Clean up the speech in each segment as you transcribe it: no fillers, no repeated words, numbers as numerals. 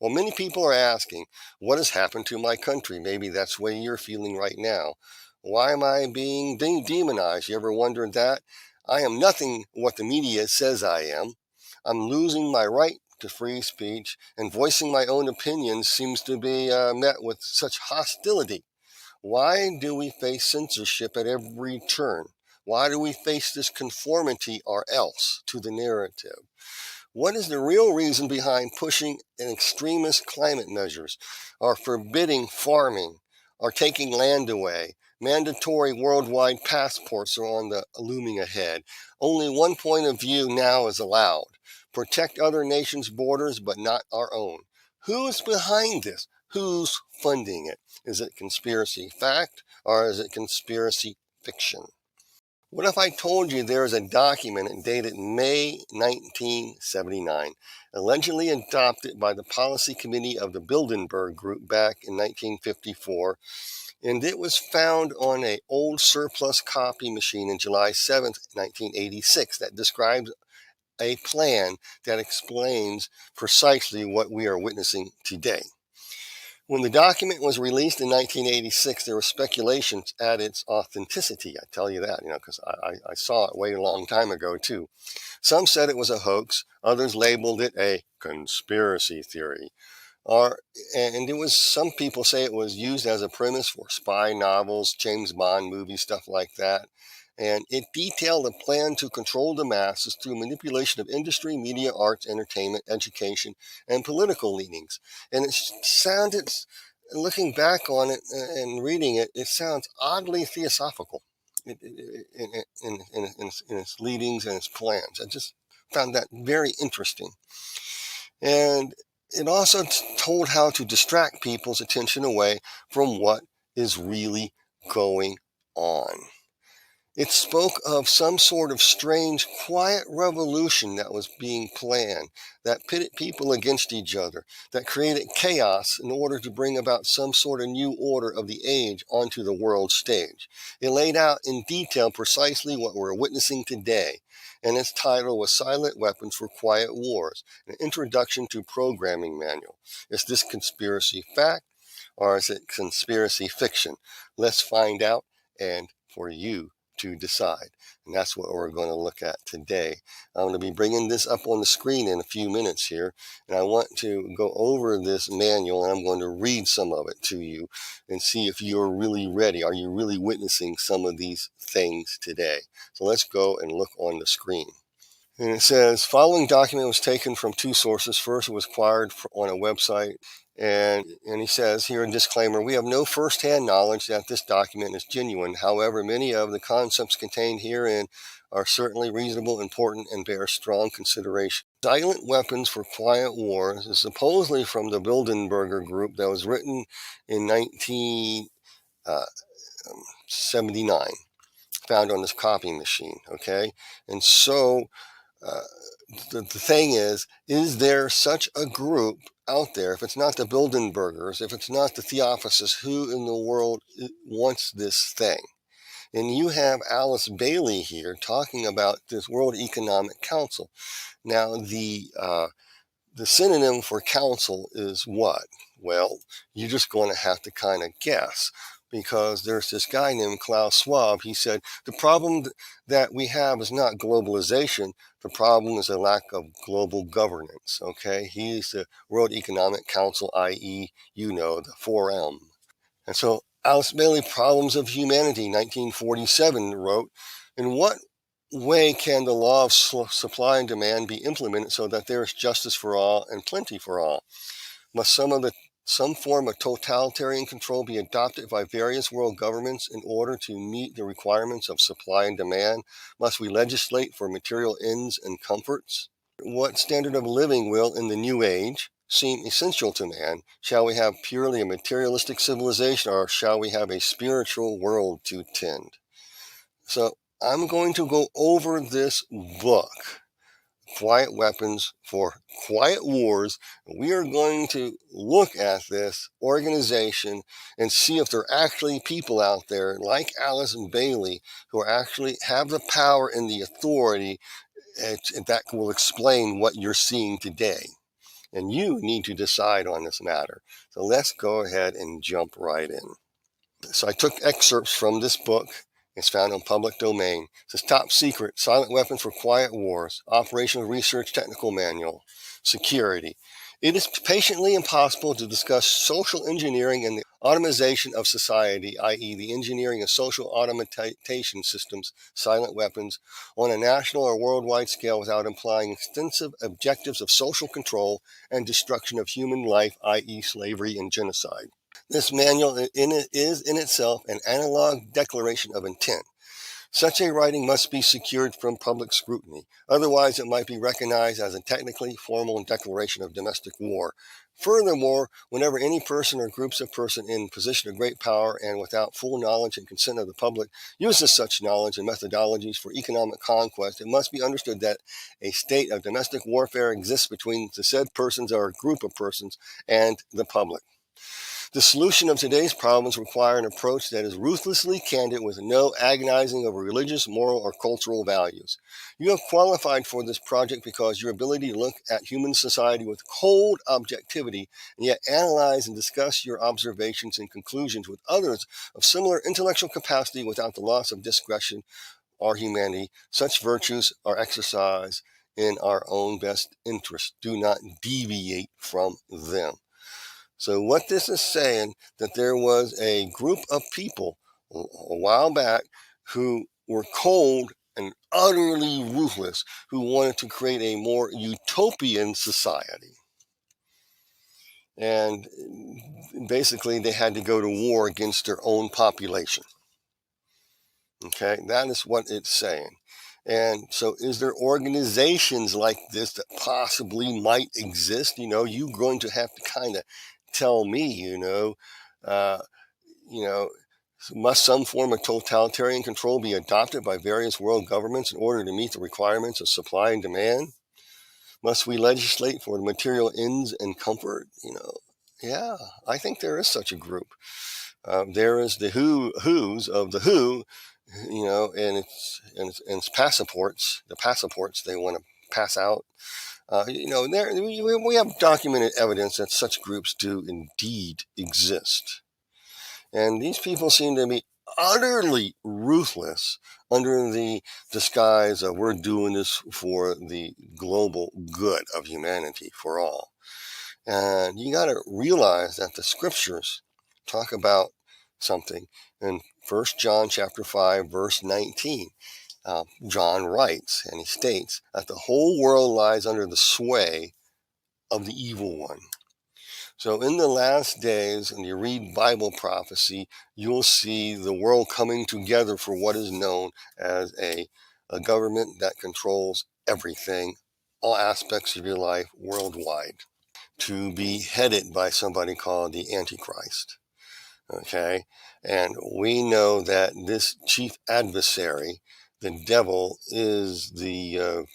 Well, many people are asking, what has happened to my country? Maybe that's the way you're feeling right now. Why am I being demonized? You ever wondered that? I am nothing what the media says I am. I'm losing my right to free speech, and voicing my own opinions seems to be met with such hostility. Why do we face censorship at every turn? Why do we face this conformity or else to the narrative? What is the real reason behind pushing an extremist climate measures, or forbidding farming, or taking land away? Mandatory worldwide passports are on the looming ahead. Only one point of view now is allowed. Protect other nations' borders, but not our own. Who is behind this? Who's funding it? Is it conspiracy fact, or is it conspiracy fiction? What if I told you there is a document dated May 1979, allegedly adopted by the Policy Committee of the Bilderberg Group back in 1954, and it was found on an old surplus copy machine in July 7th, 1986, that describes a plan that explains precisely what we are witnessing today. When the document was released in 1986, there was speculation at its authenticity. I tell you that, because I saw it way a long time ago, too. Some said it was a hoax. Others labeled it a conspiracy theory. And some people say it was used as a premise for spy novels, James Bond movies, stuff like that. And it detailed a plan to control the masses through manipulation of industry, media, arts, entertainment, education, and political leanings. And it sounded, looking back on it and reading it, it sounds oddly theosophical in its leadings and its plans. I just found that very interesting. And it also told how to distract people's attention away from what is really going on. It spoke of some sort of strange, quiet revolution that was being planned, that pitted people against each other, that created chaos in order to bring about some sort of new order of the age onto the world stage. It laid out in detail precisely what we're witnessing today, and its title was Silent Weapons for Quiet Wars, an introduction to programming manual. Is this conspiracy fact, or is it conspiracy fiction? Let's find out, and for you to decide. And that's what we're going to look at today. I'm going to be bringing this up on the screen in a few minutes here, and I want to go over this manual, and I'm going to read some of it to you and see if you're really ready. Are you really witnessing some of these things today? So let's go and look on the screen. And it says, following document was taken from two sources. First, it was acquired on a website. And he says here in disclaimer, we have no first-hand knowledge that this document is genuine. However, many of the concepts contained herein are certainly reasonable, important, and bear strong consideration. Silent Weapons for Quiet Wars is supposedly from the Bilderberger Group that was written in 1979, found on this copy machine, okay? And so the thing is there such a group out there? If it's not the Bilderbergers, if it's not the Theosophists, who in the world wants this thing? And you have Alice Bailey here talking about this World Economic Council. Now, the synonym for council is what? Well, you're just going to have to kind of guess, because there's this guy named Klaus Schwab. He said, the problem that we have is not globalization. The problem is a lack of global governance, okay? He's the World Economic Council, i.e., the 4M. And so Alice Bailey, Problems of Humanity, 1947, wrote, in what way can the law of supply and demand be implemented so that there is justice for all and plenty for all? Must some form of totalitarian control be adopted by various world governments in order to meet the requirements of supply and demand? Must we legislate for material ends and comforts? What standard of living will, in the new age, seem essential to man? Shall we have purely a materialistic civilization, or shall we have a spiritual world to tend? So I'm going to go over this book, Quiet Weapons for Quiet Wars. We are going to look at this organization and see if there are actually people out there like Alice and Bailey who actually have the power and the authority that will explain what you're seeing today. And you need to decide on this matter. So let's go ahead and jump right in. So I took excerpts from this book. It's found on public domain. It says Top Secret, Silent Weapons for Quiet Wars, Operational Research Technical Manual, Security. It is patiently impossible to discuss social engineering and the automation of society, i.e. the engineering of social automation systems, silent weapons, on a national or worldwide scale without implying extensive objectives of social control and destruction of human life, i.e. slavery and genocide. This manual is in itself an analog declaration of intent. Such a writing must be secured from public scrutiny. Otherwise, it might be recognized as a technically formal declaration of domestic war. Furthermore, whenever any person or groups of persons in position of great power and without full knowledge and consent of the public uses such knowledge and methodologies for economic conquest, it must be understood that a state of domestic warfare exists between the said persons or a group of persons and the public. The solution of today's problems require an approach that is ruthlessly candid with no agonizing over religious, moral, or cultural values. You have qualified for this project because your ability to look at human society with cold objectivity and yet analyze and discuss your observations and conclusions with others of similar intellectual capacity without the loss of discretion or humanity. Such virtues are exercised in our own best interest. Do not deviate from them. So what this is saying, that there was a group of people a while back who were cold and utterly ruthless, who wanted to create a more utopian society. And basically they had to go to war against their own population. Okay, that is what it's saying. And so is there organizations like this that possibly might exist? You're going to have to kind of tell me, uh, must some form of totalitarian control be adopted by various world governments in order to meet the requirements of supply and demand? Must we legislate for material ends and comfort? Yeah, I think there is such a group. There is the who's of the who, and its passports, the passports they want to pass out. We have documented evidence that such groups do indeed exist. And these people seem to be utterly ruthless under the disguise of we're doing this for the global good of humanity for all. And you got to realize that the scriptures talk about something in 1 John chapter 5, verse 19. John writes, and he states that the whole world lies under the sway of the evil one. So in the last days, when you read Bible prophecy, you'll see the world coming together for what is known as a government that controls everything, all aspects of your life worldwide, to be headed by somebody called the Antichrist. Okay, and we know that this chief adversary, the devil, is the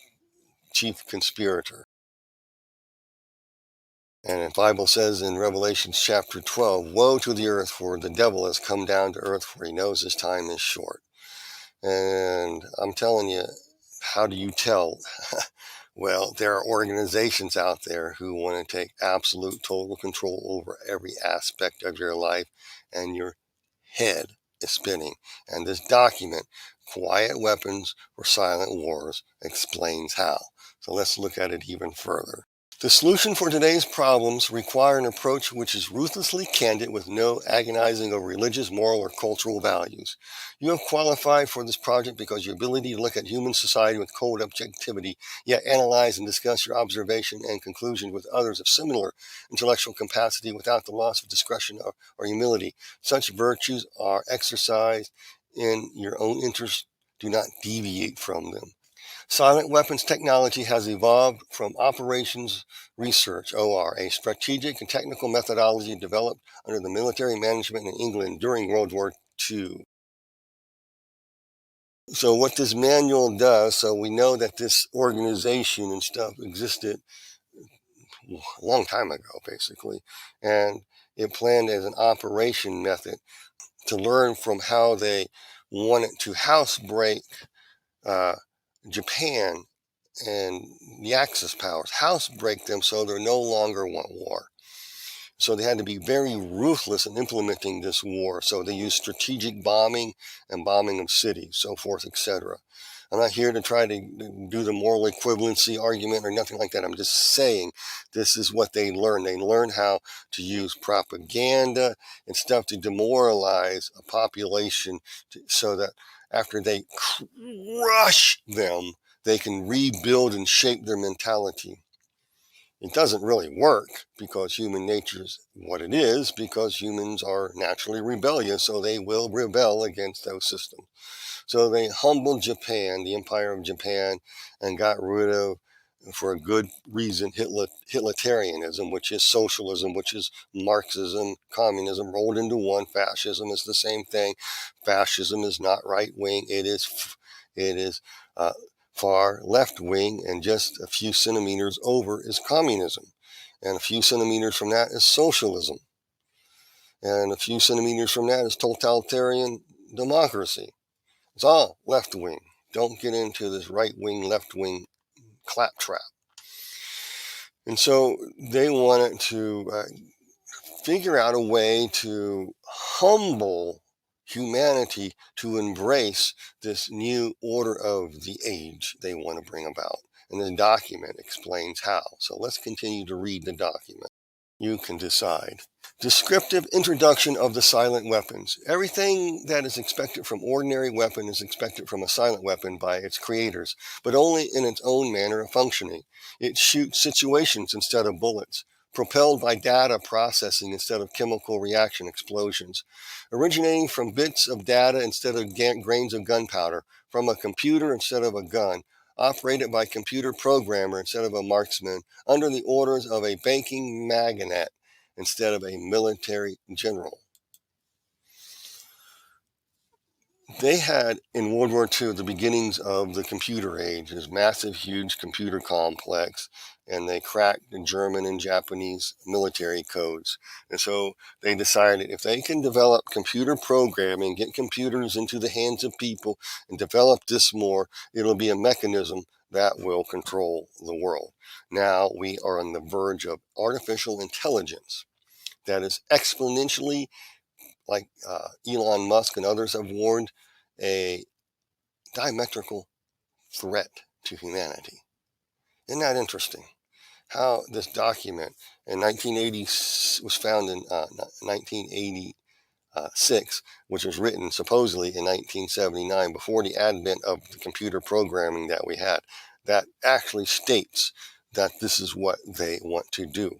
chief conspirator. And the Bible says in Revelation chapter 12, woe to the earth, for the devil has come down to earth, for he knows his time is short. And I'm telling you, how do you tell? Well, there are organizations out there who want to take absolute total control over every aspect of your life, and your head is spinning. And this document, Quiet Weapons for Silent Wars, explains how. So let's look at it even further. The solution for today's problems require an approach which is ruthlessly candid with no agonizing over religious, moral, or cultural values. You have qualified for this project because your ability to look at human society with cold objectivity, yet analyze and discuss your observation and conclusions with others of similar intellectual capacity without the loss of discretion or humility. Such virtues are exercised in your own interest. Do not deviate from them. Silent weapons technology has evolved from operations research, OR, a strategic and technical methodology developed under the military management in England during World War II. So what this manual does, so we know that this organization and stuff existed a long time ago, basically, and it planned as an operation method to learn from how they wanted to housebreak Japan and the Axis powers housebreak them so they no longer want war. So they had to be very ruthless in implementing this war. So they used strategic bombing and bombing of cities, so forth, etc. I'm not here to try to do the moral equivalency argument or nothing like that. I'm just saying this is what they learned. They learned how to use propaganda and stuff to demoralize a population so that after they crush them, they can rebuild and shape their mentality. It doesn't really work because human nature is what it is, because humans are naturally rebellious, so they will rebel against those systems. So they humbled Japan, the Empire of Japan, and got rid of, for a good reason, Hitleritarianism, which is socialism, which is Marxism, communism rolled into one. Fascism is the same thing. Fascism is not right wing. It is far left wing, and just a few centimeters over is communism, and a few centimeters from that is socialism, and a few centimeters from that is totalitarian democracy. It's all left wing. Don't get into this right wing, left wing claptrap. And so they wanted to figure out a way to humble humanity to embrace this new order of the age they want to bring about. And the document explains how. So let's continue to read the document. You can decide. Descriptive introduction of the silent weapons. Everything that is expected from ordinary weapon is expected from a silent weapon by its creators, but only in its own manner of functioning. It shoots situations instead of bullets, propelled by data processing instead of chemical reaction explosions, originating from bits of data instead of grains of gunpowder, from a computer instead of a gun, operated by computer programmer instead of a marksman, under the orders of a banking magnate instead of a military general. They had, in World War II, the beginnings of the computer age, this massive, huge computer complex, and they cracked the German and Japanese military codes. And so they decided if they can develop computer programming, get computers into the hands of people, and develop this more, it'll be a mechanism that will control the world. Now we are on the verge of artificial intelligence that is exponentially, like Elon Musk and others have warned, a diametrical threat to humanity. Isn't that interesting? How this document in 1980 was found in 1986, which was written supposedly in 1979, before the advent of the computer programming that we had, that actually states that this is what they want to do.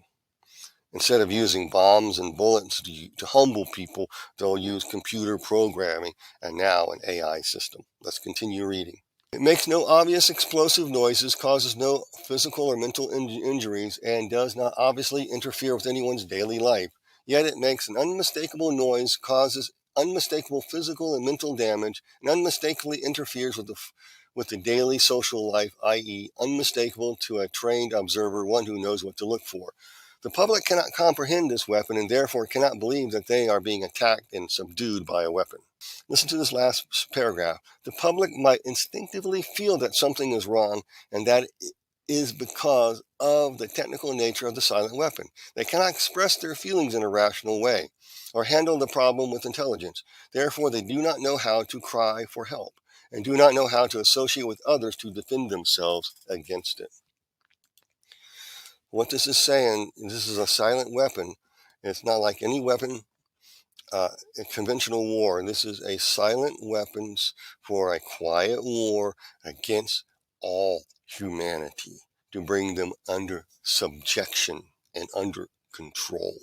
Instead of using bombs and bullets to humble people, they'll use computer programming and now an AI system. Let's continue reading. It makes no obvious explosive noises, causes no physical or mental injuries, and does not obviously interfere with anyone's daily life. Yet it makes an unmistakable noise, causes unmistakable physical and mental damage, and unmistakably interferes with the daily social life, i.e., unmistakable to a trained observer, one who knows what to look for. The public cannot comprehend this weapon and therefore cannot believe that they are being attacked and subdued by a weapon. Listen to this last paragraph. The public might instinctively feel that something is wrong, and that is because of the technical nature of the silent weapon. They cannot express their feelings in a rational way or handle the problem with intelligence. Therefore, they do not know how to cry for help and do not know how to associate with others to defend themselves against it. What this is saying, this is a silent weapon. It's not like any weapon in conventional war. This is a silent weapons for a quiet war against all humanity, to bring them under subjection and under control.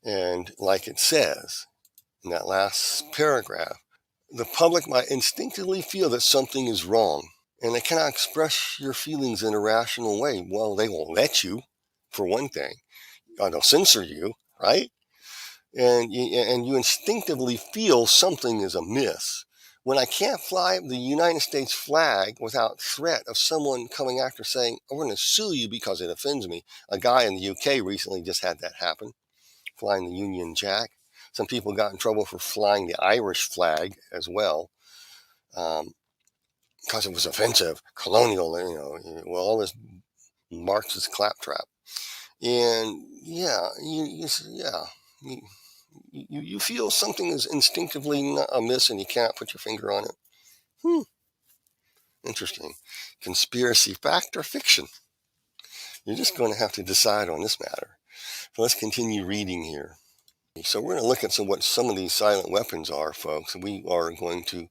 And like it says in that last paragraph, the public might instinctively feel that something is wrong, and they cannot express your feelings in a rational way. Well, they won't let you, for one thing. They'll censor you, right? And you instinctively feel something is amiss. When I can't fly the United States flag without threat of someone coming after saying, I'm going to sue you because it offends me. A guy in the UK recently just had that happen, flying the Union Jack. Some people got in trouble for flying the Irish flag as well. because it was offensive, colonial, well, all this Marxist claptrap. And yeah, you, you feel something is instinctively amiss and you can't put your finger on it. Interesting. Conspiracy, fact or fiction? You're just going to have to decide on this matter. So let's continue reading here. So we're going to look at what some of these silent weapons are, folks. We are going to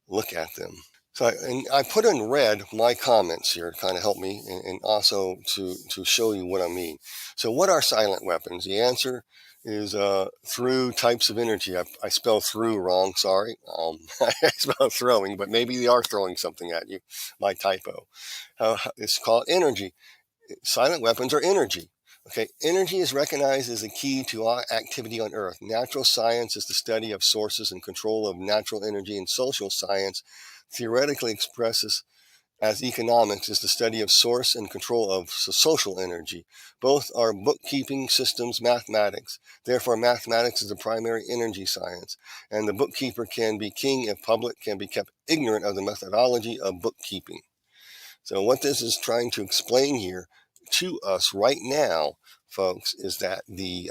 look at them. So I put in red my comments here to kind of help me and also to show you what I mean. So what are silent weapons? The answer is through types of energy. I spelled through wrong, sorry. I spelled throwing, but maybe they are throwing something at you. My typo. It's called energy. Silent weapons are energy. Okay, energy is recognized as a key to all activity on Earth. Natural science is the study of sources and control of natural energy, and social science theoretically expresses as economics is the study of source and control of social energy. Both are bookkeeping systems, mathematics. Therefore, mathematics is the primary energy science, and the bookkeeper can be king if public can be kept ignorant of the methodology of bookkeeping. So what this is trying to explain here to us right now, folks, is that they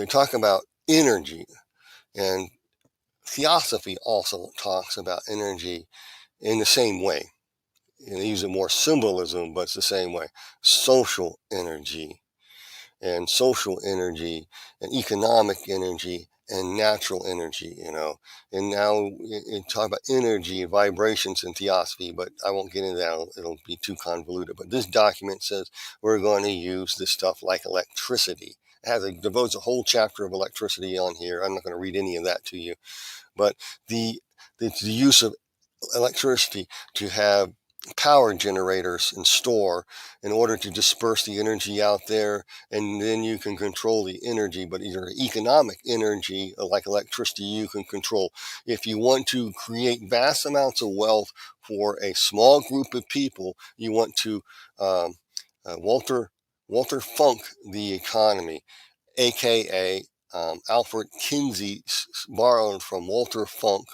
talk about energy, and theosophy also talks about energy in the same way. And they use it more symbolism, but it's the same way. Social energy and economic energy and natural energy, And now you talk about energy and vibrations in theosophy, but I won't get into that. It'll be too convoluted. But this document says we're going to use this stuff like electricity. It devotes a whole chapter of electricity on here. I'm not going to read any of that to you. But the use of electricity to have power generators and store in order to disperse the energy out there, and then you can control the energy. But either economic energy like electricity you can control. If you want to create vast amounts of wealth for a small group of people, you want to Walter Funk the economy, aka Alfred Kinsey borrowed from Walter Funk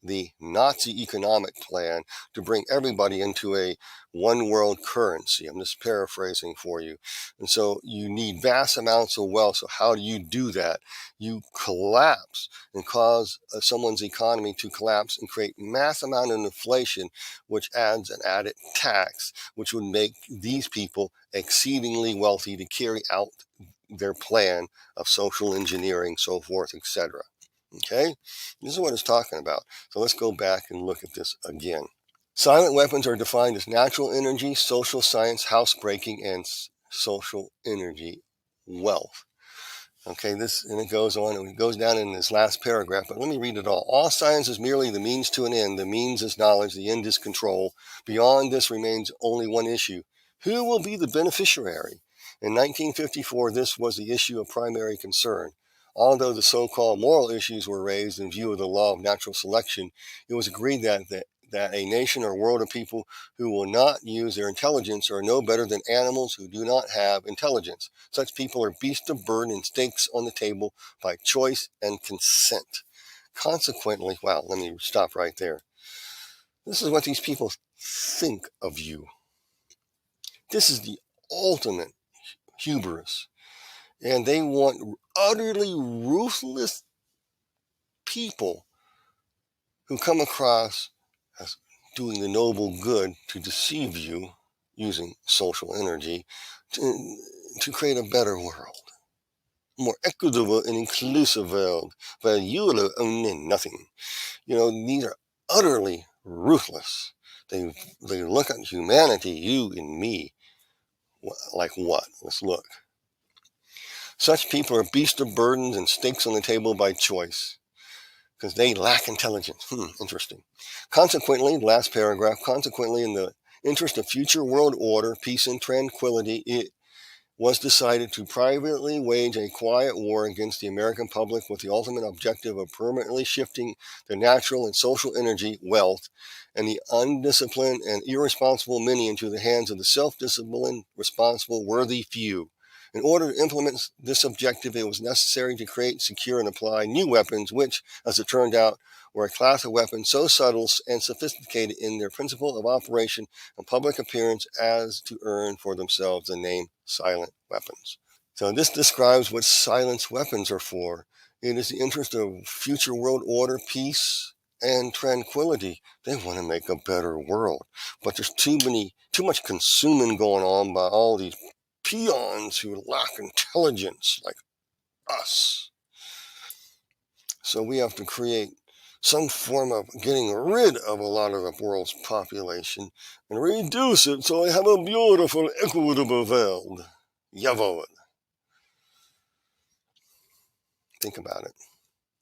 the Nazi economic plan to bring everybody into a one world currency. I'm just paraphrasing for you. And so you need vast amounts of wealth. So how do you do that? You collapse and cause someone's economy to collapse and create mass amount of inflation, which adds an added tax, which would make these people exceedingly wealthy to carry out their plan of social engineering, so forth, etc. Okay, this is what it's talking about. So let's go back and look at this again. Silent weapons are defined as natural energy, social science, housebreaking, and social energy wealth. Okay, and it goes on, and it goes down in this last paragraph, but let me read it all. All science is merely the means to an end. The means is knowledge, the end is control. Beyond this remains only one issue. Who will be the beneficiary? In 1954, this was the issue of primary concern. Although the so-called moral issues were raised in view of the law of natural selection, it was agreed that a nation or world of people who will not use their intelligence are no better than animals who do not have intelligence. Such people are beasts of burden and stakes on the table by choice and consent. Consequently, wow, let me stop right there. This is what these people think of you. This is the ultimate hubris. And they want utterly ruthless people who come across as doing the noble good to deceive you using social energy to create a better world, more equitable and inclusive world where you will own nothing. These are utterly ruthless. They look at humanity, you and me, like what? Let's look. Such people are beasts of burdens and stakes on the table by choice, because they lack intelligence. Interesting. Consequently, last paragraph, consequently, in the interest of future world order, peace, and tranquility, it was decided to privately wage a quiet war against the American public with the ultimate objective of permanently shifting the natural and social energy, wealth, and the undisciplined and irresponsible many into the hands of the self-disciplined, responsible, worthy few. In order to implement this objective, it was necessary to create, secure, and apply new weapons, which, as it turned out, were a class of weapons so subtle and sophisticated in their principle of operation and public appearance as to earn for themselves the name silent weapons. So this describes what silent weapons are for. It is the interest of future world order, peace, and tranquility. They want to make a better world. But there's too much consuming going on by all these peons who lack intelligence like us. So we have to create some form of getting rid of a lot of the world's population and reduce it so we have a beautiful, equitable world. Jawohl. Think about it.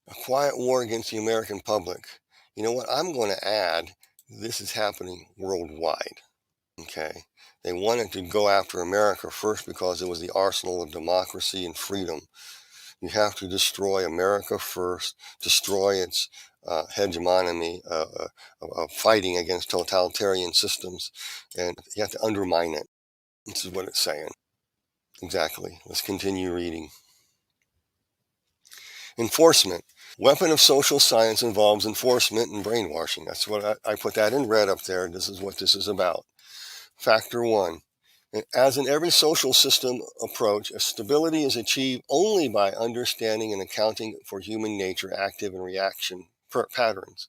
A quiet war against the American public. You know what? I'm going to add, this is happening worldwide. Okay? They wanted to go after America first because it was the arsenal of democracy and freedom. You have to destroy America first, destroy its hegemony of fighting against totalitarian systems, and you have to undermine it. This is what it's saying. Exactly. Let's continue reading. Enforcement. Weapon of social science involves enforcement and brainwashing. That's what I put that in red up there. This is what this is about. Factor 1. As in every social system approach, stability is achieved only by understanding and accounting for human nature, active and reaction patterns.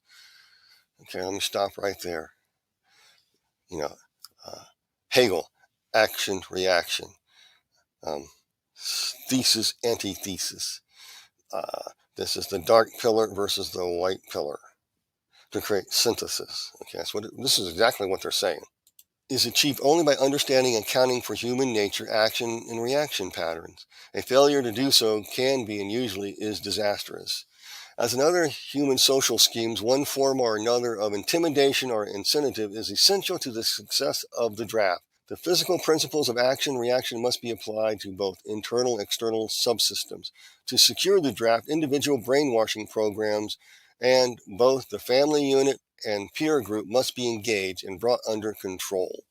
Okay, let me stop right there. Hegel, action, reaction, thesis, antithesis. This is the dark pillar versus the white pillar to create synthesis. Okay, this is exactly what they're saying. Is achieved only by understanding and accounting for human nature, action, and reaction patterns. A failure to do so can be and usually is disastrous. As in other human social schemes, one form or another of intimidation or incentive is essential to the success of the draft. The physical principles of action and reaction must be applied to both internal and external subsystems. To secure the draft, individual brainwashing programs and both the family unit and peer group must be engaged and brought under control.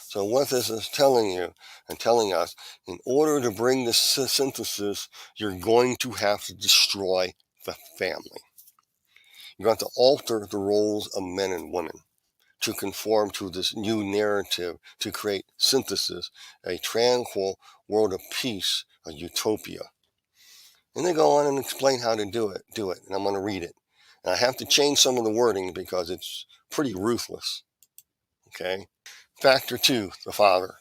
So what this is telling you and telling us, in order to bring this synthesis, you're going to have to destroy the family. You're going to have to alter the roles of men and women to conform to this new narrative, to create synthesis, a tranquil world of peace, a utopia. And they go on and explain how to do it, and I'm going to read it. And I have to change some of the wording because it's pretty ruthless. Okay? Factor 2, the father.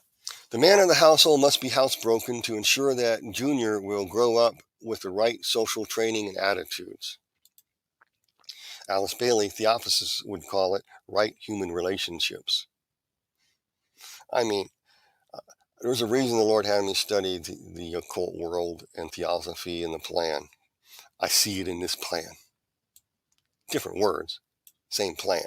The man of the household must be housebroken to ensure that Junior will grow up with the right social training and attitudes. Alice Bailey, Theosophists would call it right human relationships. I mean, there's a reason the Lord had me study the occult world and theosophy and the plan. I see it in this plan. Different words, same plan.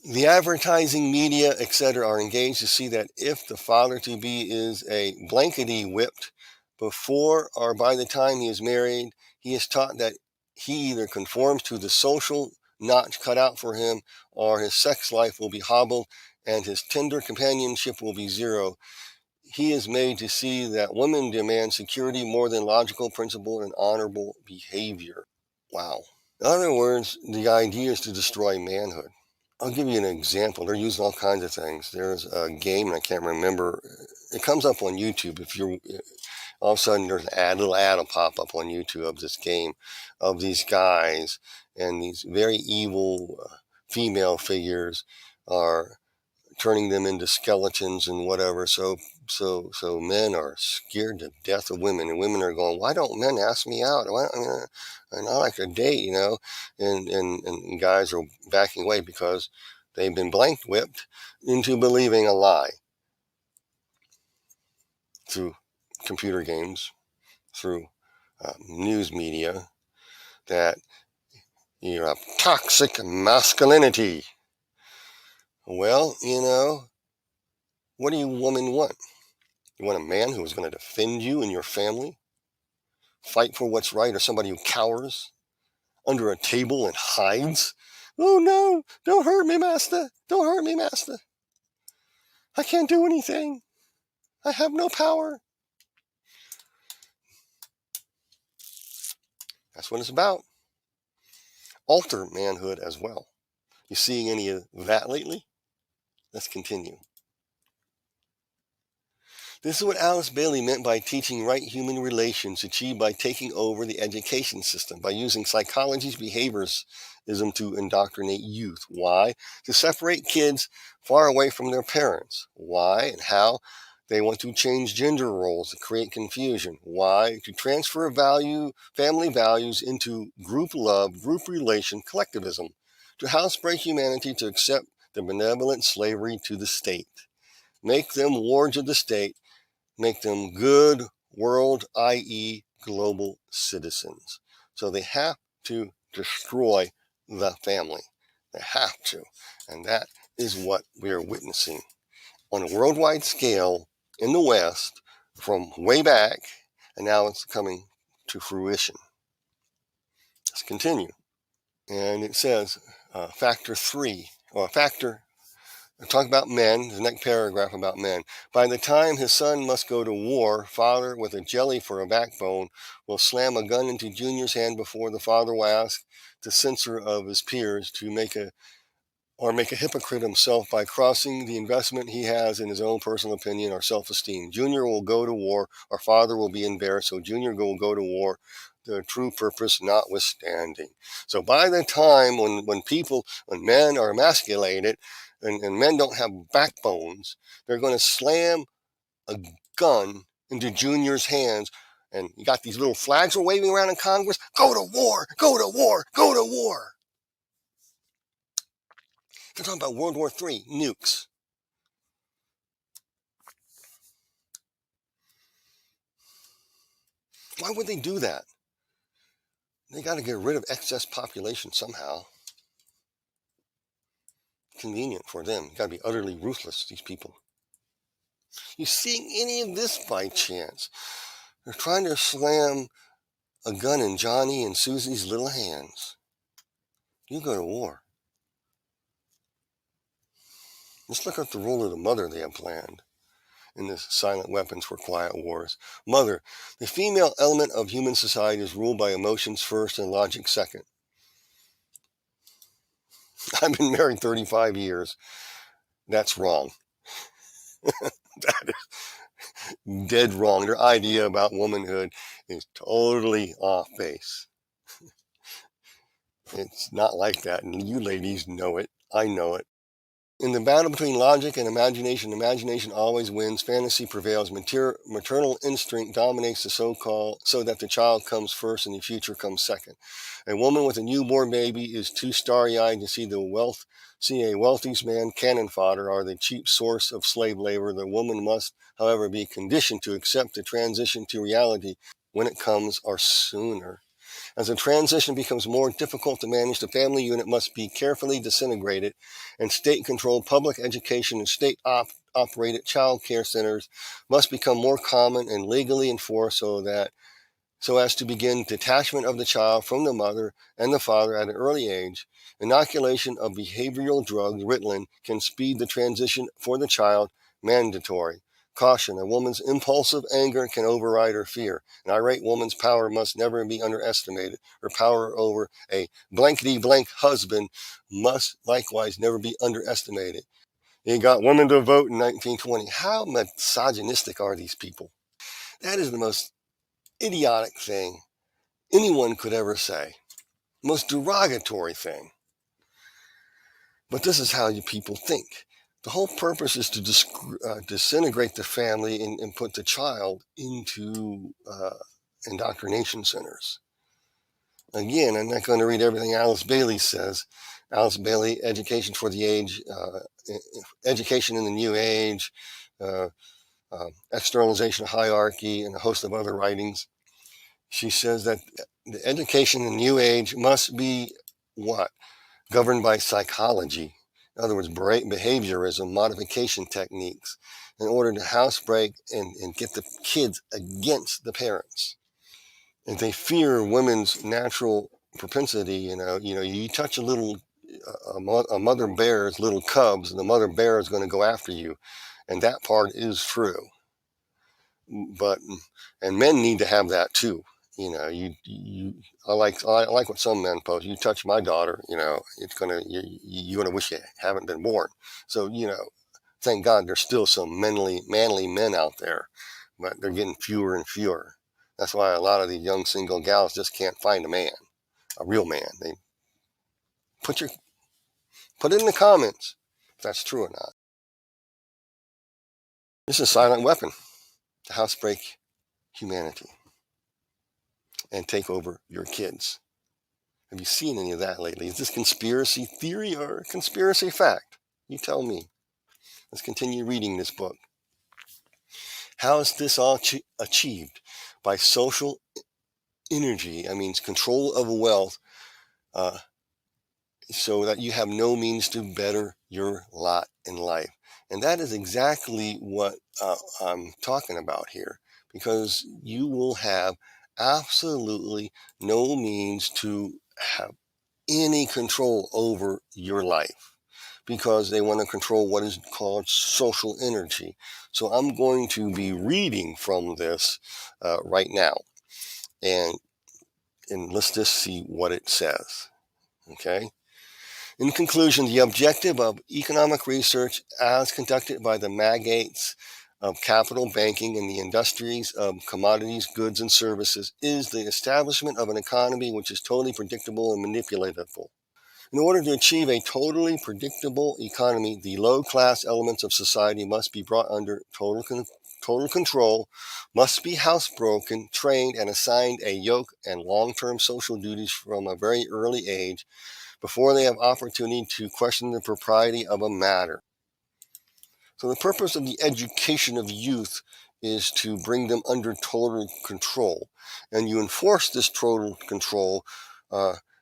The advertising media, etc., are engaged to see that if the father-to-be is a blankety whipped before or by the time he is married, he is taught that he either conforms to the social notch cut out for him or his sex life will be hobbled and his tender companionship will be zero. He is made to see that women demand security more than logical principle and honorable behavior. Wow. In other words, the idea is to destroy manhood. I'll give you an example. They're using all kinds of things. There's a game, and I can't remember. It comes up on YouTube. If you're all of a sudden there's a little ad will pop up on YouTube of this game of these guys, and these very evil female figures are turning them into skeletons and whatever. So men are scared to death of women, and women are going, why don't men ask me out? And I like to date, and guys are backing away because they've been blank whipped into believing a lie through computer games, through news media, that you have toxic masculinity. Well, what do you women want? You want a man who is going to defend you and your family, fight for what's right, or somebody who cowers under a table and hides? Oh no, don't hurt me, master. Don't hurt me, master. I can't do anything. I have no power. That's what it's about. Alter manhood as well. You seeing any of that lately? Let's continue. This is what Alice Bailey meant by teaching right human relations achieved by taking over the education system, by using psychology's behaviorism to indoctrinate youth. Why? To separate kids far away from their parents. Why and how? They want to change gender roles to create confusion. Why? To transfer family values into group love, group relation, collectivism. To housebreak humanity to accept the benevolent slavery to the state. Make them wards of the state. Make them good world, i.e. global citizens. So they have to destroy the family. They have to. And that is what we are witnessing on a worldwide scale in the West from way back, and now it's coming to fruition. Let's continue. And it says, factor 3, or factor talk about men, the next paragraph about men. By the time his son must go to war, father with a jelly for a backbone will slam a gun into Junior's hand before the father will ask the censor of his peers to make a hypocrite himself by crossing the investment he has in his own personal opinion or self-esteem. Junior will go to war, or father will be embarrassed, so Junior will go to war, the true purpose notwithstanding. So by the time when men are emasculated, and men don't have backbones, they're going to slam a gun into Junior's hands. And you got these little flags are waving around in Congress. Go to war, go to war, go to war. They're talking about World War III, nukes. Why would they do that? They got to get rid of excess population somehow. Convenient for them. Got to be utterly ruthless, these people. You seeing any of this by chance? They're trying to slam a gun in Johnny and Susie's little hands. You go to war. Let's look at the role of the mother they have planned in this silent weapons for quiet wars. Mother, the female element of human society is ruled by emotions first and logic second. I've been married 35 years. That's wrong. That is dead wrong. Their idea about womanhood is totally off base. It's not like that, and you ladies know it. I know it. In the battle between logic and imagination always wins. Fantasy prevails. Maternal instinct dominates the so that the child comes first and the future comes second. A woman with a newborn baby is too starry-eyed to see a wealthy man cannon fodder or the cheap source of slave labor. The woman must, however, be conditioned to accept the transition to reality when it comes or sooner. As the transition becomes more difficult to manage, the family unit must be carefully disintegrated, and state-controlled public education and state-operated child care centers must become more common and legally enforced so as to begin detachment of the child from the mother and the father at an early age. Inoculation of behavioral drug, Ritalin, can speed the transition for the child. Mandatory. Caution, a woman's impulsive anger can override her fear. An irate woman's power must never be underestimated. Her power over a blankety-blank husband must likewise never be underestimated. You got women to vote in 1920. How misogynistic are these people? That is the most idiotic thing anyone could ever say. Most derogatory thing. But this is how you people think. The whole purpose is to disintegrate the family and put the child into indoctrination centers. Again, I'm not going to read everything Alice Bailey says. Alice Bailey, Education for the Age, Education in the New Age, Externalization of Hierarchy, and a host of other writings. She says that the education in the New Age must be what? Governed by psychology. In other words, behaviorism, modification techniques, in order to housebreak and get the kids against the parents. And they fear women's natural propensity. You touch a mother bear's little cubs, and the mother bear is going to go after you. And that part is true. but and men need to have that too. I like what some men post. You touch my daughter, you're gonna wish you haven't been born. So thank God there's still some manly men out there, but they're getting fewer and fewer. That's why a lot of these young single gals just can't find a real man. They put your put it in the comments if that's true or not. This is a silent weapon to housebreak humanity and take over your kids. Have you seen any of that lately? Is this conspiracy theory or conspiracy fact? You tell me. Let's continue reading this book. How is this all achieved? By social energy, I mean control of wealth, so that you have no means to better your lot in life. And that is exactly what I'm talking about here, because you will have absolutely no means to have any control over your life, because they want to control what is called social energy. So I'm going to be reading from this right now, and let's just see what it says. Okay. In conclusion, the objective of economic research as conducted by the magnates of capital banking and the industries of commodities, goods, and services is the establishment of an economy which is totally predictable and manipulatable. In order to achieve a totally predictable economy, the low-class elements of society must be brought under total control, must be housebroken, trained, and assigned a yoke and long-term social duties from a very early age, before they have opportunity to question the propriety of a matter. So the purpose of the education of youth is to bring them under total control. And you enforce this total control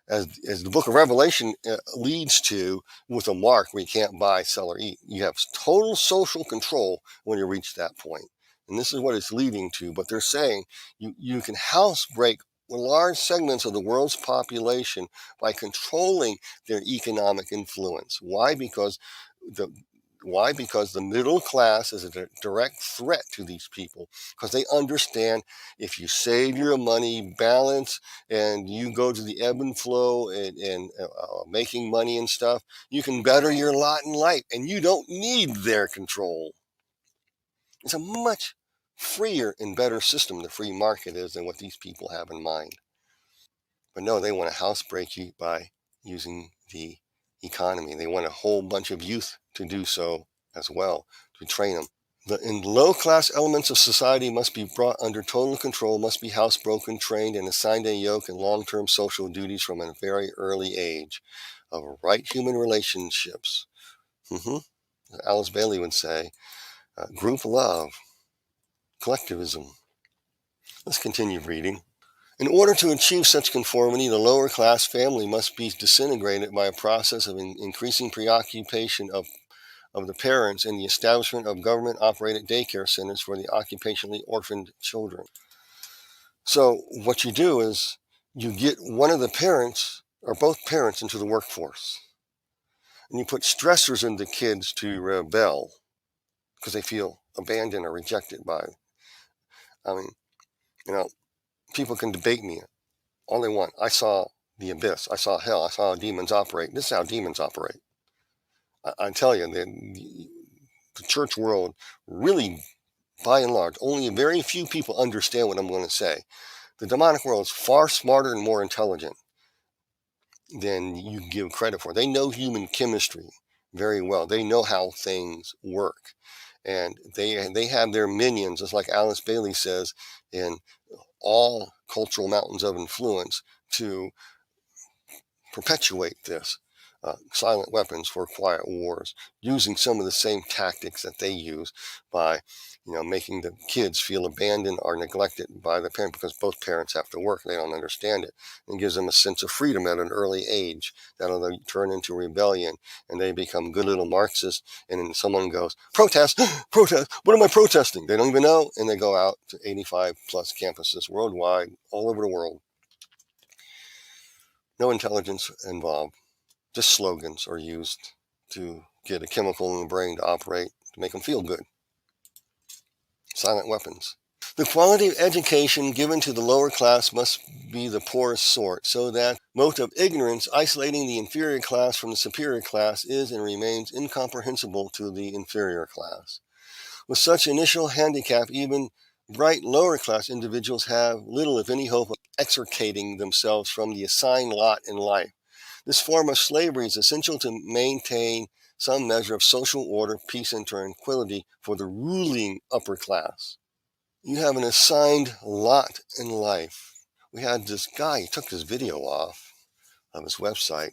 as the book of Revelation leads to, with a mark where you can't buy, sell, or eat. You have total social control when you reach that point. And this is what it's leading to. But they're saying you can housebreak large segments of the world's population by controlling their economic influence. Why? Because the middle class is a direct threat to these people, because they understand if you save your money balance and you go to the ebb and flow and making money and stuff, you can better your lot in life and you don't need their control. It's a much freer and better system, the free market is, than what these people have in mind. But no, they want to housebreak you by using the economy. They want a whole bunch of youth to do so as well, to train them. The low-class elements of society must be brought under total control, must be housebroken, trained, and assigned a yoke and long-term social duties from a very early age of right human relationships. Alice Bailey would say, group love, collectivism. Let's continue reading. In order to achieve such conformity, the lower class family must be disintegrated by a process of increasing preoccupation of the parents in the establishment of government-operated daycare centers for the occupationally orphaned children. So what you do is you get one of the parents or both parents into the workforce, and you put stressors into kids to rebel because they feel abandoned or rejected by. I mean, people can debate me all they want. I saw the abyss. I saw hell. I saw how demons operate. This is how demons operate. I tell you, the church world really, by and large, only a very few people understand what I'm going to say. The demonic world is far smarter and more intelligent than you give credit for. They know human chemistry very well. They know how things work. And they have their minions, just like Alice Bailey says, in all cultural mountains of influence to perpetuate this. Silent weapons for quiet wars, using some of the same tactics that they use by, making the kids feel abandoned or neglected by the parent, because both parents have to work. They don't understand it, and gives them a sense of freedom at an early age that'll turn into rebellion, and they become good little Marxists. And then someone goes, protest, protest. What am I protesting? They don't even know, and they go out to 85 plus campuses worldwide, all over the world. No intelligence involved. Just slogans are used to get a chemical in the brain to operate, to make them feel good. Silent weapons. The quality of education given to the lower class must be the poorest sort, so that mote of ignorance isolating the inferior class from the superior class is and remains incomprehensible to the inferior class. With such initial handicap, even bright lower class individuals have little, if any, hope of extricating themselves from the assigned lot in life. This form of slavery is essential to maintain some measure of social order, peace, and tranquility for the ruling upper class. You have an assigned lot in life. We had this guy, he took this video off of his website.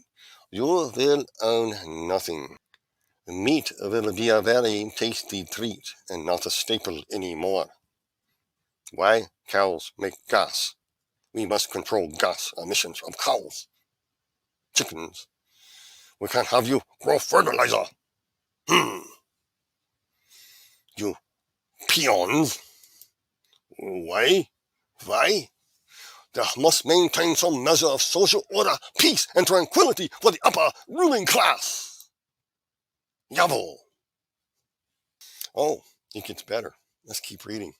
You will own nothing. The meat will be a very tasty treat and not a staple anymore. Why? Cows make gas. We must control gas emissions from cows. Chickens. We can't have you grow fertilizer. You peons. Why? Why? There must maintain some measure of social order, peace, and tranquility for the upper ruling class. Yabble. Oh, it gets better. Let's keep reading.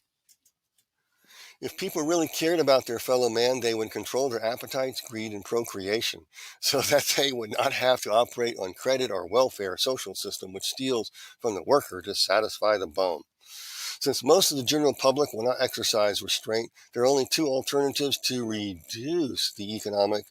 If people really cared about their fellow man, they would control their appetites, greed, and procreation, so that they would not have to operate on credit or welfare social system which steals from the worker to satisfy the bone. Since most of the general public will not exercise restraint, there are only two alternatives to reduce the economic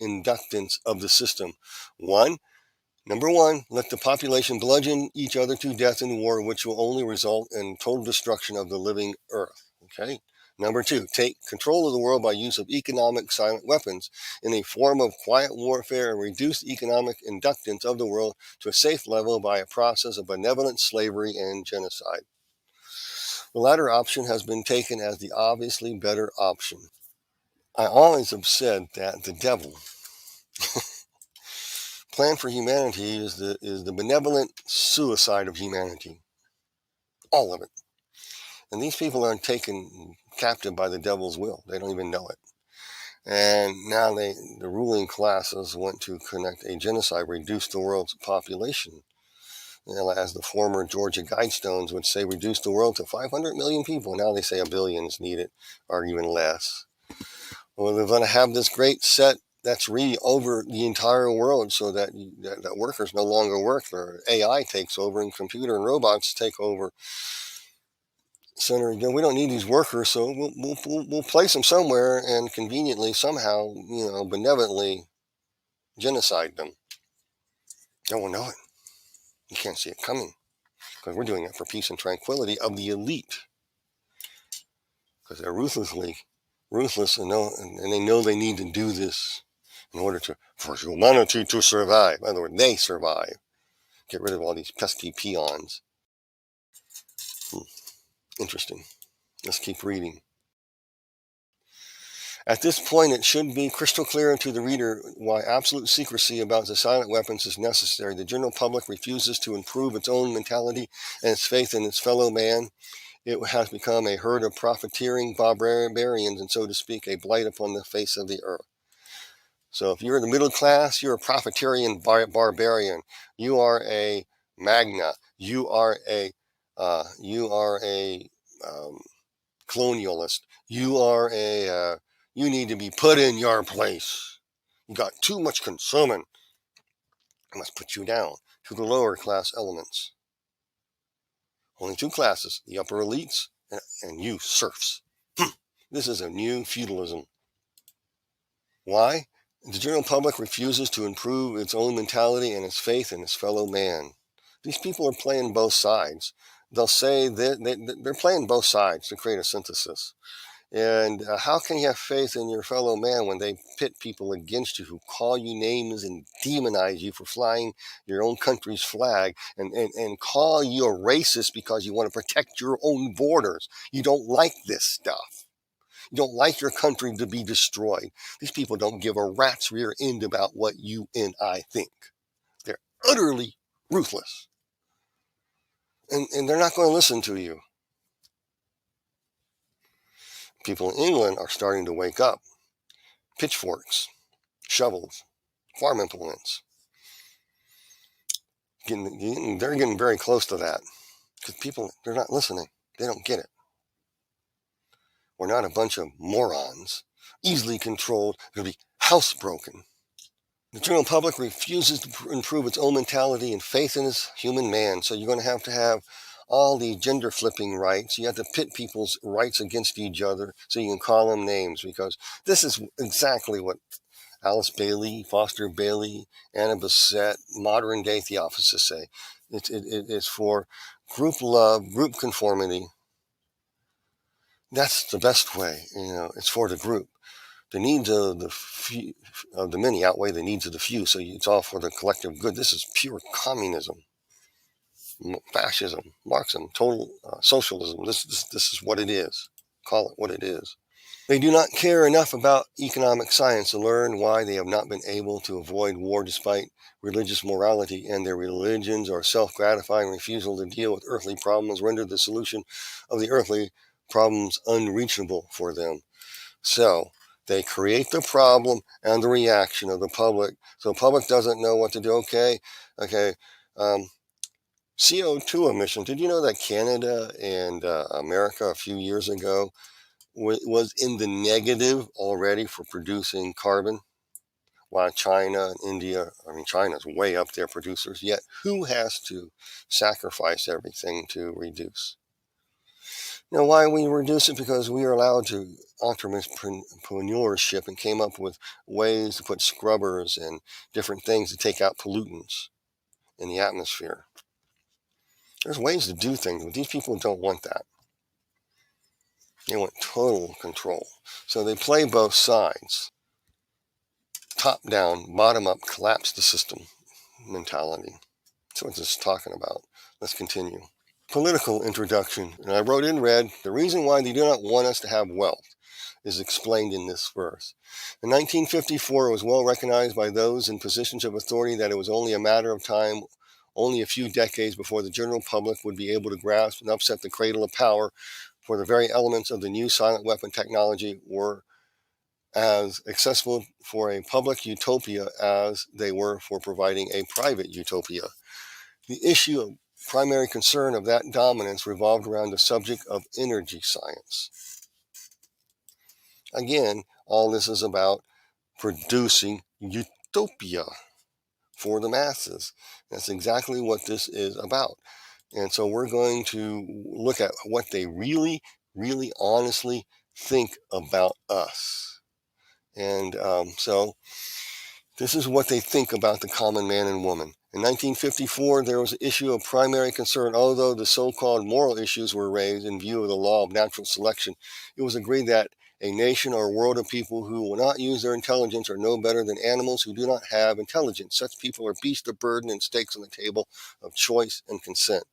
inductance of the system. Number one, let the population bludgeon each other to death in war, which will only result in total destruction of the living earth. Okay. Number two, take control of the world by use of economic silent weapons in a form of quiet warfare and reduce the economic inductance of the world to a safe level by a process of benevolent slavery and genocide. The latter option has been taken as the obviously better option. I always have said that the devil plan for humanity is the benevolent suicide of humanity. All of it. And these people are taken captive by the devil's will. They don't even know it. And now the ruling classes want to connect a genocide, reduce the world's population. As the former Georgia Guidestones would say, reduce the world to 500 million people. Now they say a billion is needed, or even less. Well, they're going to have this great set that's over the entire world so that workers no longer work. Or AI takes over and computer and robots take over. Senator, we don't need these workers, so we'll place them somewhere and conveniently, somehow, benevolently genocide them. No one know it. You can't see it coming because we're doing it for peace and tranquility of the elite. Because they're ruthless and they know they need to do this in order for humanity to survive. In other words, they survive. Get rid of all these pesky peons. Interesting. Let's keep reading. At this point, it should be crystal clear to the reader why absolute secrecy about the silent weapons is necessary. The general public refuses to improve its own mentality and its faith in its fellow man. It has become a herd of profiteering barbarians and, so to speak, a blight upon the face of the earth. So if you're in the middle class, you're a profiteering barbarian. You are a magna. You are a colonialist. You need to be put in your place. You got too much consuming. I must put you down to the lower class elements. Only two classes, the upper elites and you serfs. This is a new feudalism. Why? The general public refuses to improve its own mentality and its faith in its fellow man. These people are playing both sides. They'll say they're playing both sides to create a synthesis. And how can you have faith in your fellow man when they pit people against you who call you names and demonize you for flying your own country's flag and call you a racist because you want to protect your own borders? You don't like this stuff. You don't like your country to be destroyed. These people don't give a rat's rear end about what you and I think. They're utterly ruthless. And they're not going to listen to you. People in England are starting to wake up. Pitchforks, shovels, farm implements. They're getting very close to that. Because people, they're not listening. They don't get it. We're not a bunch of morons, easily controlled, going to be housebroken. The general public refuses to improve its own mentality and faith in its human man. So you're going to have all the gender flipping rights. You have to pit people's rights against each other so you can call them names, because this is exactly what Alice Bailey, Foster Bailey, Anna Bassett, modern day theosophists say. It's for group love, group conformity. That's the best way. It's for the group. The needs of the many outweigh the needs of the few, so it's all for the collective good. This is pure communism, fascism, Marxism, total socialism. This is what it is. Call it what it is. They do not care enough about economic science to learn why they have not been able to avoid war despite religious morality, and their religions are self-gratifying refusal to deal with earthly problems render the solution of the earthly problems unreachable for them. So they create the problem and the reaction of the public. So the public doesn't know what to do. Okay. CO2 emissions. Did you know that Canada and America a few years ago was in the negative already for producing carbon? While China and India, China's way up there producers, yet who has to sacrifice everything to reduce? Why we reduce it? Because we are allowed to entrepreneurship and came up with ways to put scrubbers and different things to take out pollutants in the atmosphere. There's ways to do things, but these people don't want that. They want total control. So they play both sides. Top down, bottom up, collapse the system mentality. That's what this is talking about. Let's continue. Political introduction. And I wrote in red, the reason why they do not want us to have wealth is explained in this verse. In 1954, it was well recognized by those in positions of authority that it was only a matter of time, only a few decades before the general public would be able to grasp and upset the cradle of power, for the very elements of the new silent weapon technology were as accessible for a public utopia as they were for providing a private utopia. The issue of primary concern of that dominance revolved around the subject of energy science. Again, all this is about producing utopia for the masses. That's exactly what this is about. And so we're going to look at what they really, really honestly think about us. And so this is what they think about the common man and woman. In 1954, there was an issue of primary concern. Although the so-called moral issues were raised in view of the law of natural selection, it was agreed that a nation or a world of people who will not use their intelligence are no better than animals who do not have intelligence. Such people are beasts of burden and stakes on the table of choice and consent.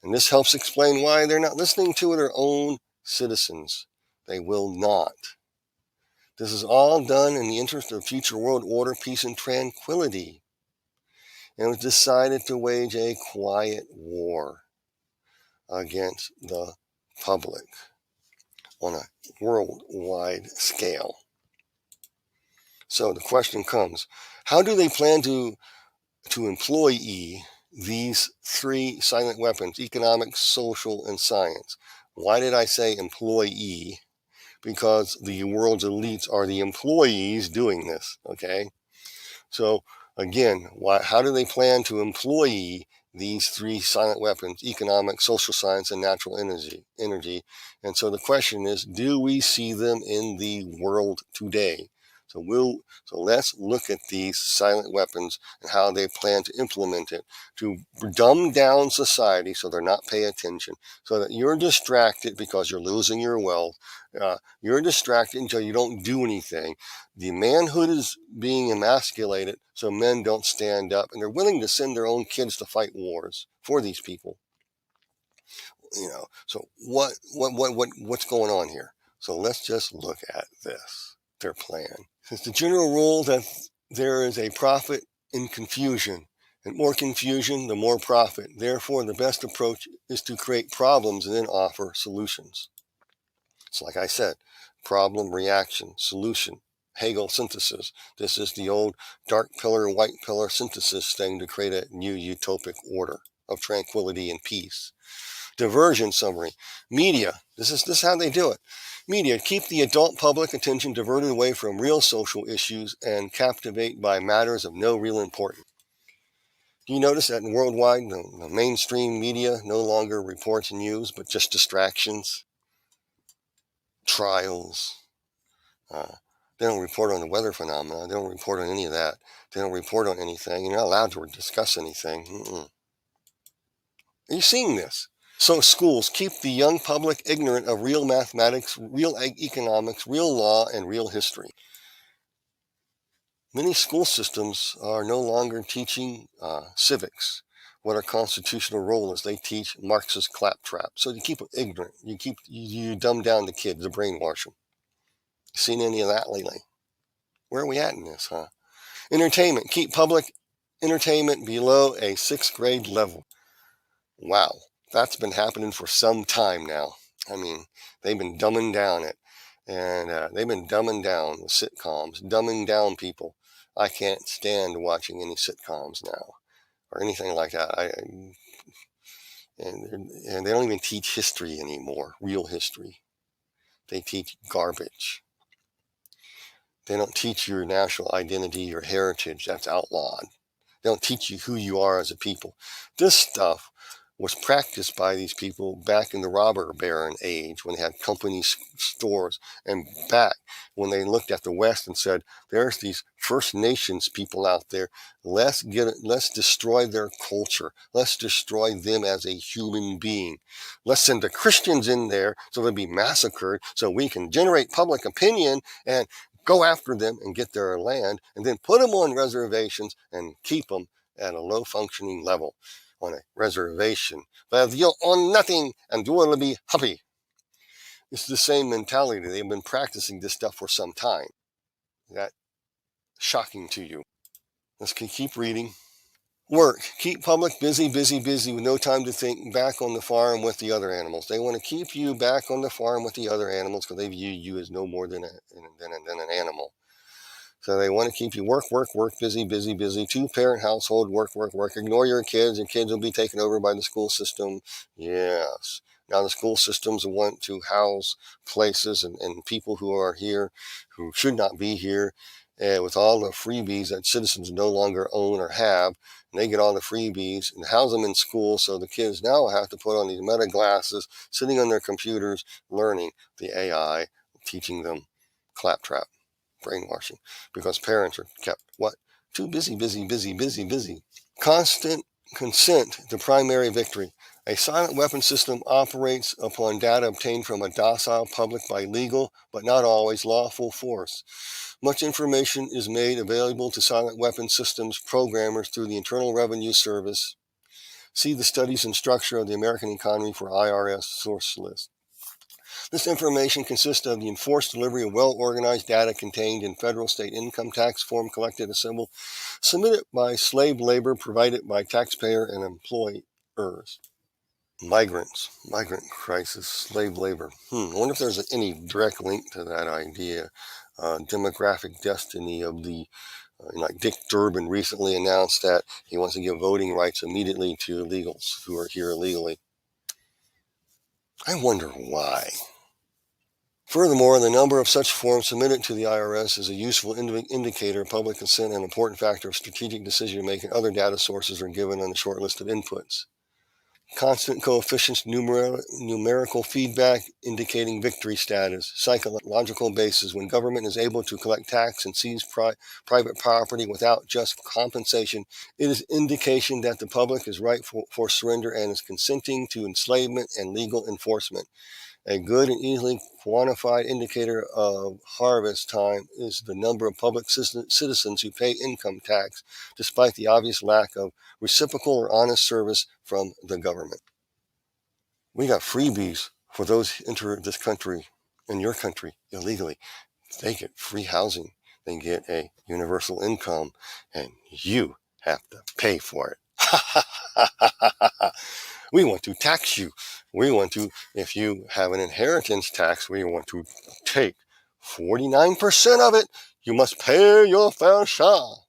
And this helps explain why they're not listening to their own citizens. They will not. This is all done in the interest of future world order, peace, and tranquility. And it was decided to wage a quiet war against the public on a worldwide scale. So the question comes, how do they plan to employ these three silent weapons, economic, social, and science? Why did I say employee? Because the world's elites are the employees doing this, okay? So again, how do they plan to employ these three silent weapons, economic, social science, and natural energy? And so the question is, do we see them in the world today? So let's look at these silent weapons and how they plan to implement it to dumb down society so they're not paying attention, so that you're distracted because you're losing your wealth. You're distracted until you don't do anything. The manhood is being emasculated, so men don't stand up, and they're willing to send their own kids to fight wars for these people. So what's going on here? So let's just look at this, their plan. It's the general rule that there is a profit in confusion, and more confusion, the more profit. Therefore, the best approach is to create problems and then offer solutions. It's like I said, problem, reaction, solution, Hegel synthesis. This is the old dark pillar, white pillar synthesis thing to create a new utopic order of tranquility and peace. Diversion summary. Media. This is how they do it. Media keep the adult public attention diverted away from real social issues and captivate by matters of no real importance. Do you notice that worldwide, the mainstream media no longer reports news, but just distractions, trials? They don't report on the weather phenomena. They don't report on any of that. They don't report on anything. You're not allowed to discuss anything. Are you seeing this? So schools keep the young public ignorant of real mathematics, real economics, real law, and real history. Many school systems are no longer teaching civics, what our constitutional role is. They teach Marxist claptrap. So you keep them ignorant. You dumb down the kids to brainwash them. Seen any of that lately? Where are we at in this, huh? Entertainment. Keep public entertainment below a 6th grade level. Wow, that's been happening for some time now. I mean, they've been dumbing down it. And they've been dumbing down the sitcoms, dumbing down people. I can't stand watching any sitcoms now or anything like that. And they don't even teach history anymore, real history. They teach garbage. They don't teach your national identity, your heritage. That's outlawed. They don't teach you who you are as a people. This stuff was practiced by these people back in the robber baron age when they had company stores, and back when they looked at the West and said, there's these First Nations people out there. Let's destroy their culture. Let's destroy them as a human being. Let's send the Christians in there so they'll be massacred so we can generate public opinion and go after them and get their land, and then put them on reservations and keep them at a low functioning level on a reservation. But you'll own nothing and you will be happy. It's the same mentality. They've been practicing this stuff for some time. Is that shocking to you? Let's keep reading. Work. Keep public busy with no time to think back on the farm with the other animals. They want to keep you back on the farm with the other animals because they view you as no more than an animal. So they want to keep you work, busy. 2-parent household, work. Ignore your kids, and kids will be taken over by the school system. Yes. Now the school systems want to house places and people who are here who should not be here, with all the freebies that citizens no longer own or have. And they get all the freebies and house them in school, so the kids now have to put on these meta glasses, sitting on their computers, learning the AI, teaching them claptrap. Brainwashing, because parents are kept too busy. Constant consent, the primary victory. A silent weapon system operates upon data obtained from a docile public by legal, but not always lawful force. Much information is made available to silent weapon systems programmers through the Internal Revenue Service. See the studies and structure of the American economy for IRS source list. This information consists of the enforced delivery of well-organized data contained in federal state income tax form collected, assembled, submitted by slave labor provided by taxpayer and employers. Migrant crisis, slave labor. I wonder if there's any direct link to that idea. Demographic destiny of the, like Dick Durbin recently announced that he wants to give voting rights immediately to illegals who are here illegally. I wonder why. Furthermore, the number of such forms submitted to the IRS is a useful indicator of public consent and an important factor of strategic decision-making. Other data sources are given on the short list of inputs. Constant coefficients, numerical feedback indicating victory status, psychological basis. When government is able to collect tax and seize private property without just compensation, it is indication that the public is ripe for surrender and is consenting to enslavement and legal enforcement. A good and easily quantified indicator of harvest time is the number of public citizens who pay income tax, despite the obvious lack of reciprocal or honest service from the government. We got freebies for those who enter this country, in your country, illegally. They get free housing, they get a universal income, and you have to pay for it. We want to tax you. If you have an inheritance tax, we want to take 49% of it. You must pay your fair share.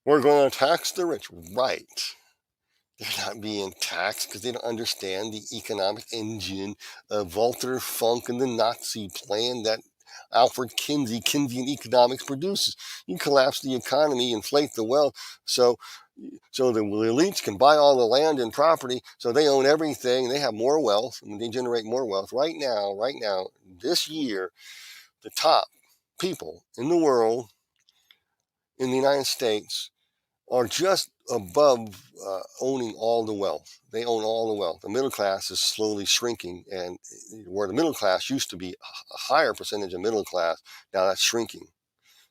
We're going to tax the rich. Right. They're not being taxed because they don't understand the economic engine of Walter Funk and the Nazi plan that Alfred Kinsey, Keynesian economics produces. You collapse the economy, inflate the wealth, so the elites can buy all the land and property, so they own everything. They have more wealth, and they generate more wealth. Right now, this year, the top people in the world, in the United States, are just above owning all the wealth. They own all the wealth. The middle class is slowly shrinking, and where the middle class used to be a higher percentage of middle class, now that's shrinking.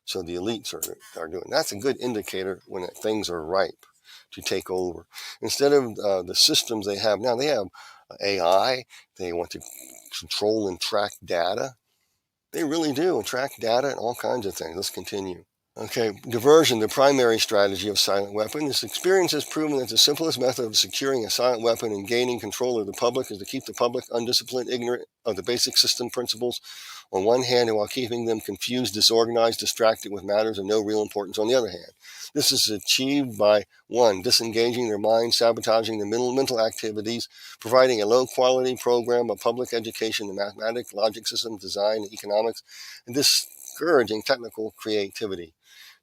So the elites are doing. That's a good indicator when things are ripe to take over. Instead of the systems they have now, they have AI. They want to control and track data. They really do track data and all kinds of things. Let's continue. Okay, diversion, the primary strategy of silent weapon. This experience has proven that the simplest method of securing a silent weapon and gaining control of the public is to keep the public undisciplined, ignorant of the basic system principles on one hand, and while keeping them confused, disorganized, distracted with matters of no real importance on the other hand. This is achieved by, 1, disengaging their minds, sabotaging their mental activities, providing a low-quality program of public education in mathematics, logic systems, design, and economics, and discouraging technical creativity.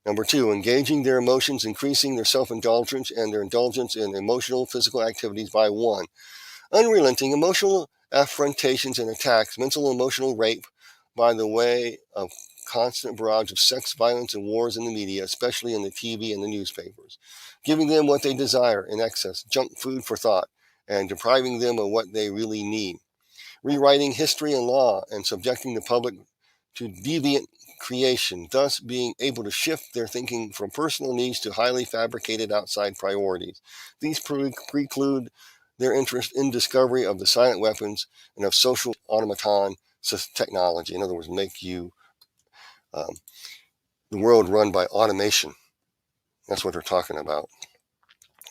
Number 2, engaging their emotions, increasing their self-indulgence and their indulgence in emotional, physical activities by, 1, unrelenting emotional affrontations and attacks, mental emotional rape by the way of constant barrage of sex, violence, and wars in the media, especially in the TV and the newspapers, giving them what they desire in excess, junk food for thought, and depriving them of what they really need, rewriting history and law and subjecting the public to deviant creation, thus being able to shift their thinking from personal needs to highly fabricated outside priorities. These preclude their interest in discovery of the silent weapons and of social automaton technology. In other words, make you the world run by automation. That's what they're talking about.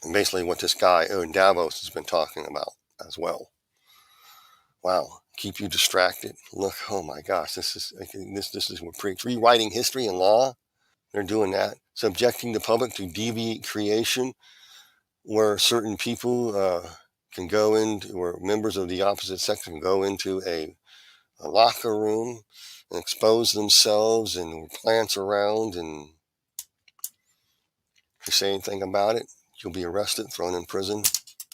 And basically what this guy in Davos has been talking about as well. Wow, keep you distracted. Look, oh my gosh, this is what preach. Rewriting history and law. They're doing that. Subjecting the public to deviant creation, where certain people can go into, where members of the opposite sex can go into a locker room and expose themselves and glance around, and if you say anything about it, you'll be arrested, thrown in prison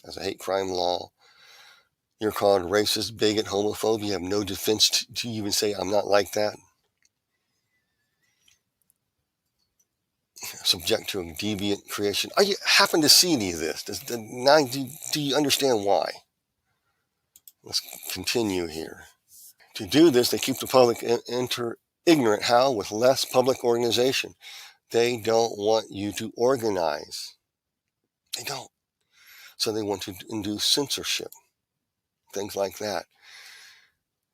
as a hate crime law. You're called racist, bigot, homophobe. You have no defense to even say, I'm not like that. Subject to a deviant creation. Are you happen to see any of this? Do you understand why? Let's continue here. To do this, they keep the public ignorant. How? With less public organization. They don't want you to organize. They don't. So they want to induce censorship. Things like that.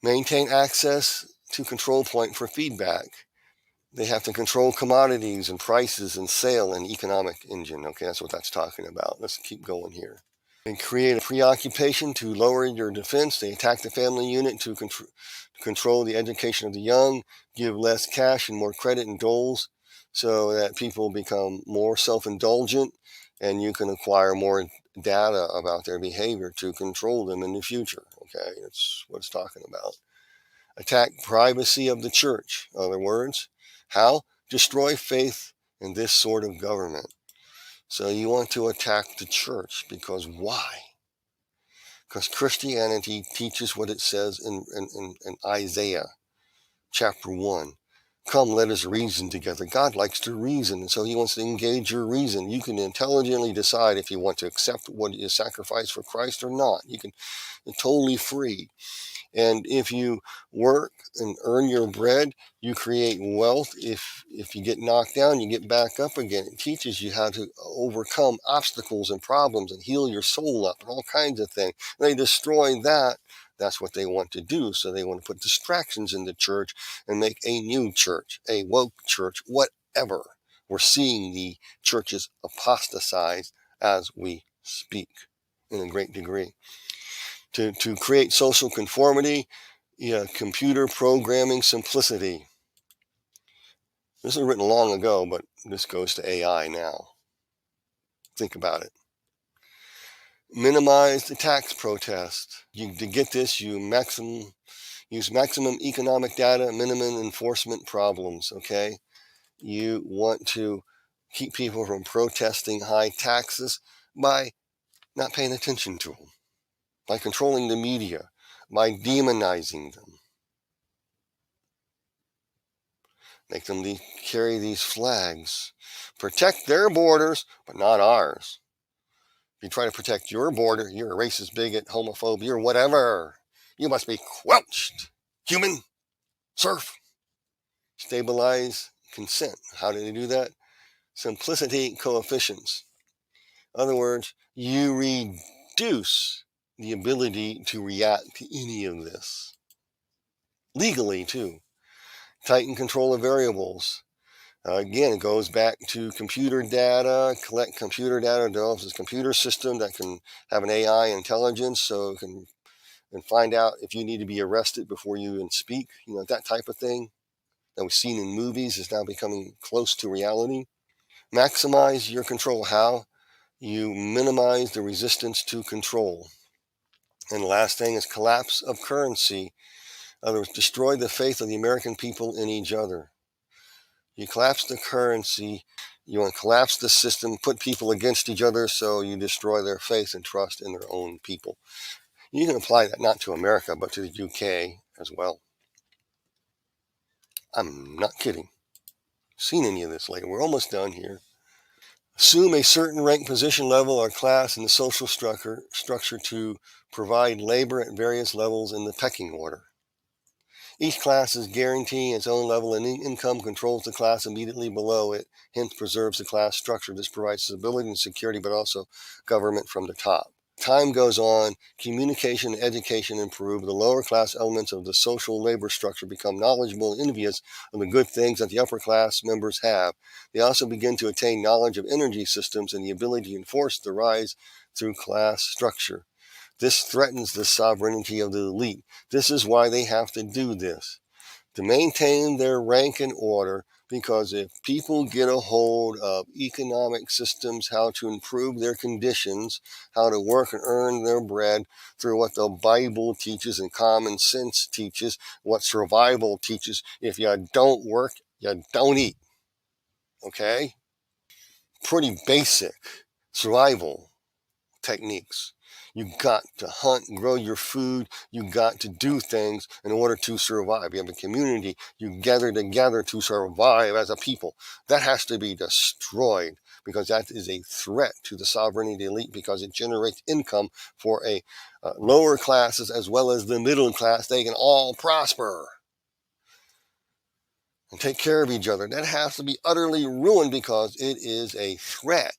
Maintain access to control point for feedback. They have to control commodities and prices and sale and economic engine. Okay, that's what that's talking about. Let's keep going here. They create a preoccupation to lower your defense. They attack the family unit to control the education of the young, give less cash and more credit and doles so that people become more self-indulgent, and you can acquire more data about their behavior to control them in the future. Okay, that's what it's talking about. Attack privacy of the church. In other words, how? Destroy faith in this sort of government. So you want to attack the church because why? Because Christianity teaches what it says in Isaiah chapter 1. Come, let us reason together. God likes to reason, and so he wants to engage your reason. You can intelligently decide if you want to accept what is sacrificed for Christ or not. You're totally free. And if you work and earn your bread, you create wealth. If you get knocked down, you get back up again. It teaches you how to overcome obstacles and problems and heal your soul up and all kinds of things. They destroy that. That's what they want to do. So they want to put distractions in the church and make a new church, a woke church, whatever. We're seeing the churches apostatize as we speak in a great degree. To create social conformity, computer programming simplicity. This was written long ago, but this goes to AI now. Think about it. Minimize the tax protest. To get this, use maximum economic data, minimum enforcement problems, okay? You want to keep people from protesting high taxes by not paying attention to them, by controlling the media, by demonizing them. Make them carry these flags. Protect their borders, but not ours. If you try to protect your border, you're a racist, bigot, homophobe, you're whatever. You must be quelched. Human, serf. Stabilize consent. How do they do that? Simplicity coefficients. In other words, you reduce the ability to react to any of this. Legally, too. Tighten control of variables. Again, it goes back to computer data, collect computer data, develops this computer system that can have an AI intelligence, so it can find out if you need to be arrested before you even speak. That type of thing that we've seen in movies is now becoming close to reality. Maximize your control. How? You minimize the resistance to control. And the last thing is collapse of currency. In other words, destroy the faith of the American people in each other. You collapse the currency, you want to collapse the system, put people against each other, so you destroy their faith and trust in their own people. You can apply that not to America, but to the UK as well. I'm not kidding. Seen any of this later. We're almost done here. Assume a certain rank, position, level, or class in the social structure to provide labor at various levels in the pecking order. Each class is guaranteeing its own level, and income controls the class immediately below it, hence preserves the class structure. This provides stability and security, but also government from the top. Time goes on, communication and education improve. The lower class elements of the social labor structure become knowledgeable and envious of the good things that the upper class members have. They also begin to attain knowledge of energy systems and the ability to enforce the rise through class structure. This threatens the sovereignty of the elite. This is why they have to do this, to maintain their rank and order, because if people get a hold of economic systems, how to improve their conditions, how to work and earn their bread through what the Bible teaches and common sense teaches, what survival teaches, if you don't work, you don't eat. Okay? Pretty basic survival techniques. You got to hunt and grow your food. You got to do things in order to survive. You have a community. You gather together to survive as a people. That has to be destroyed, because that is a threat to the sovereignty of the elite, because it generates income for lower classes as well as the middle class. They can all prosper and take care of each other. That has to be utterly ruined, because it is a threat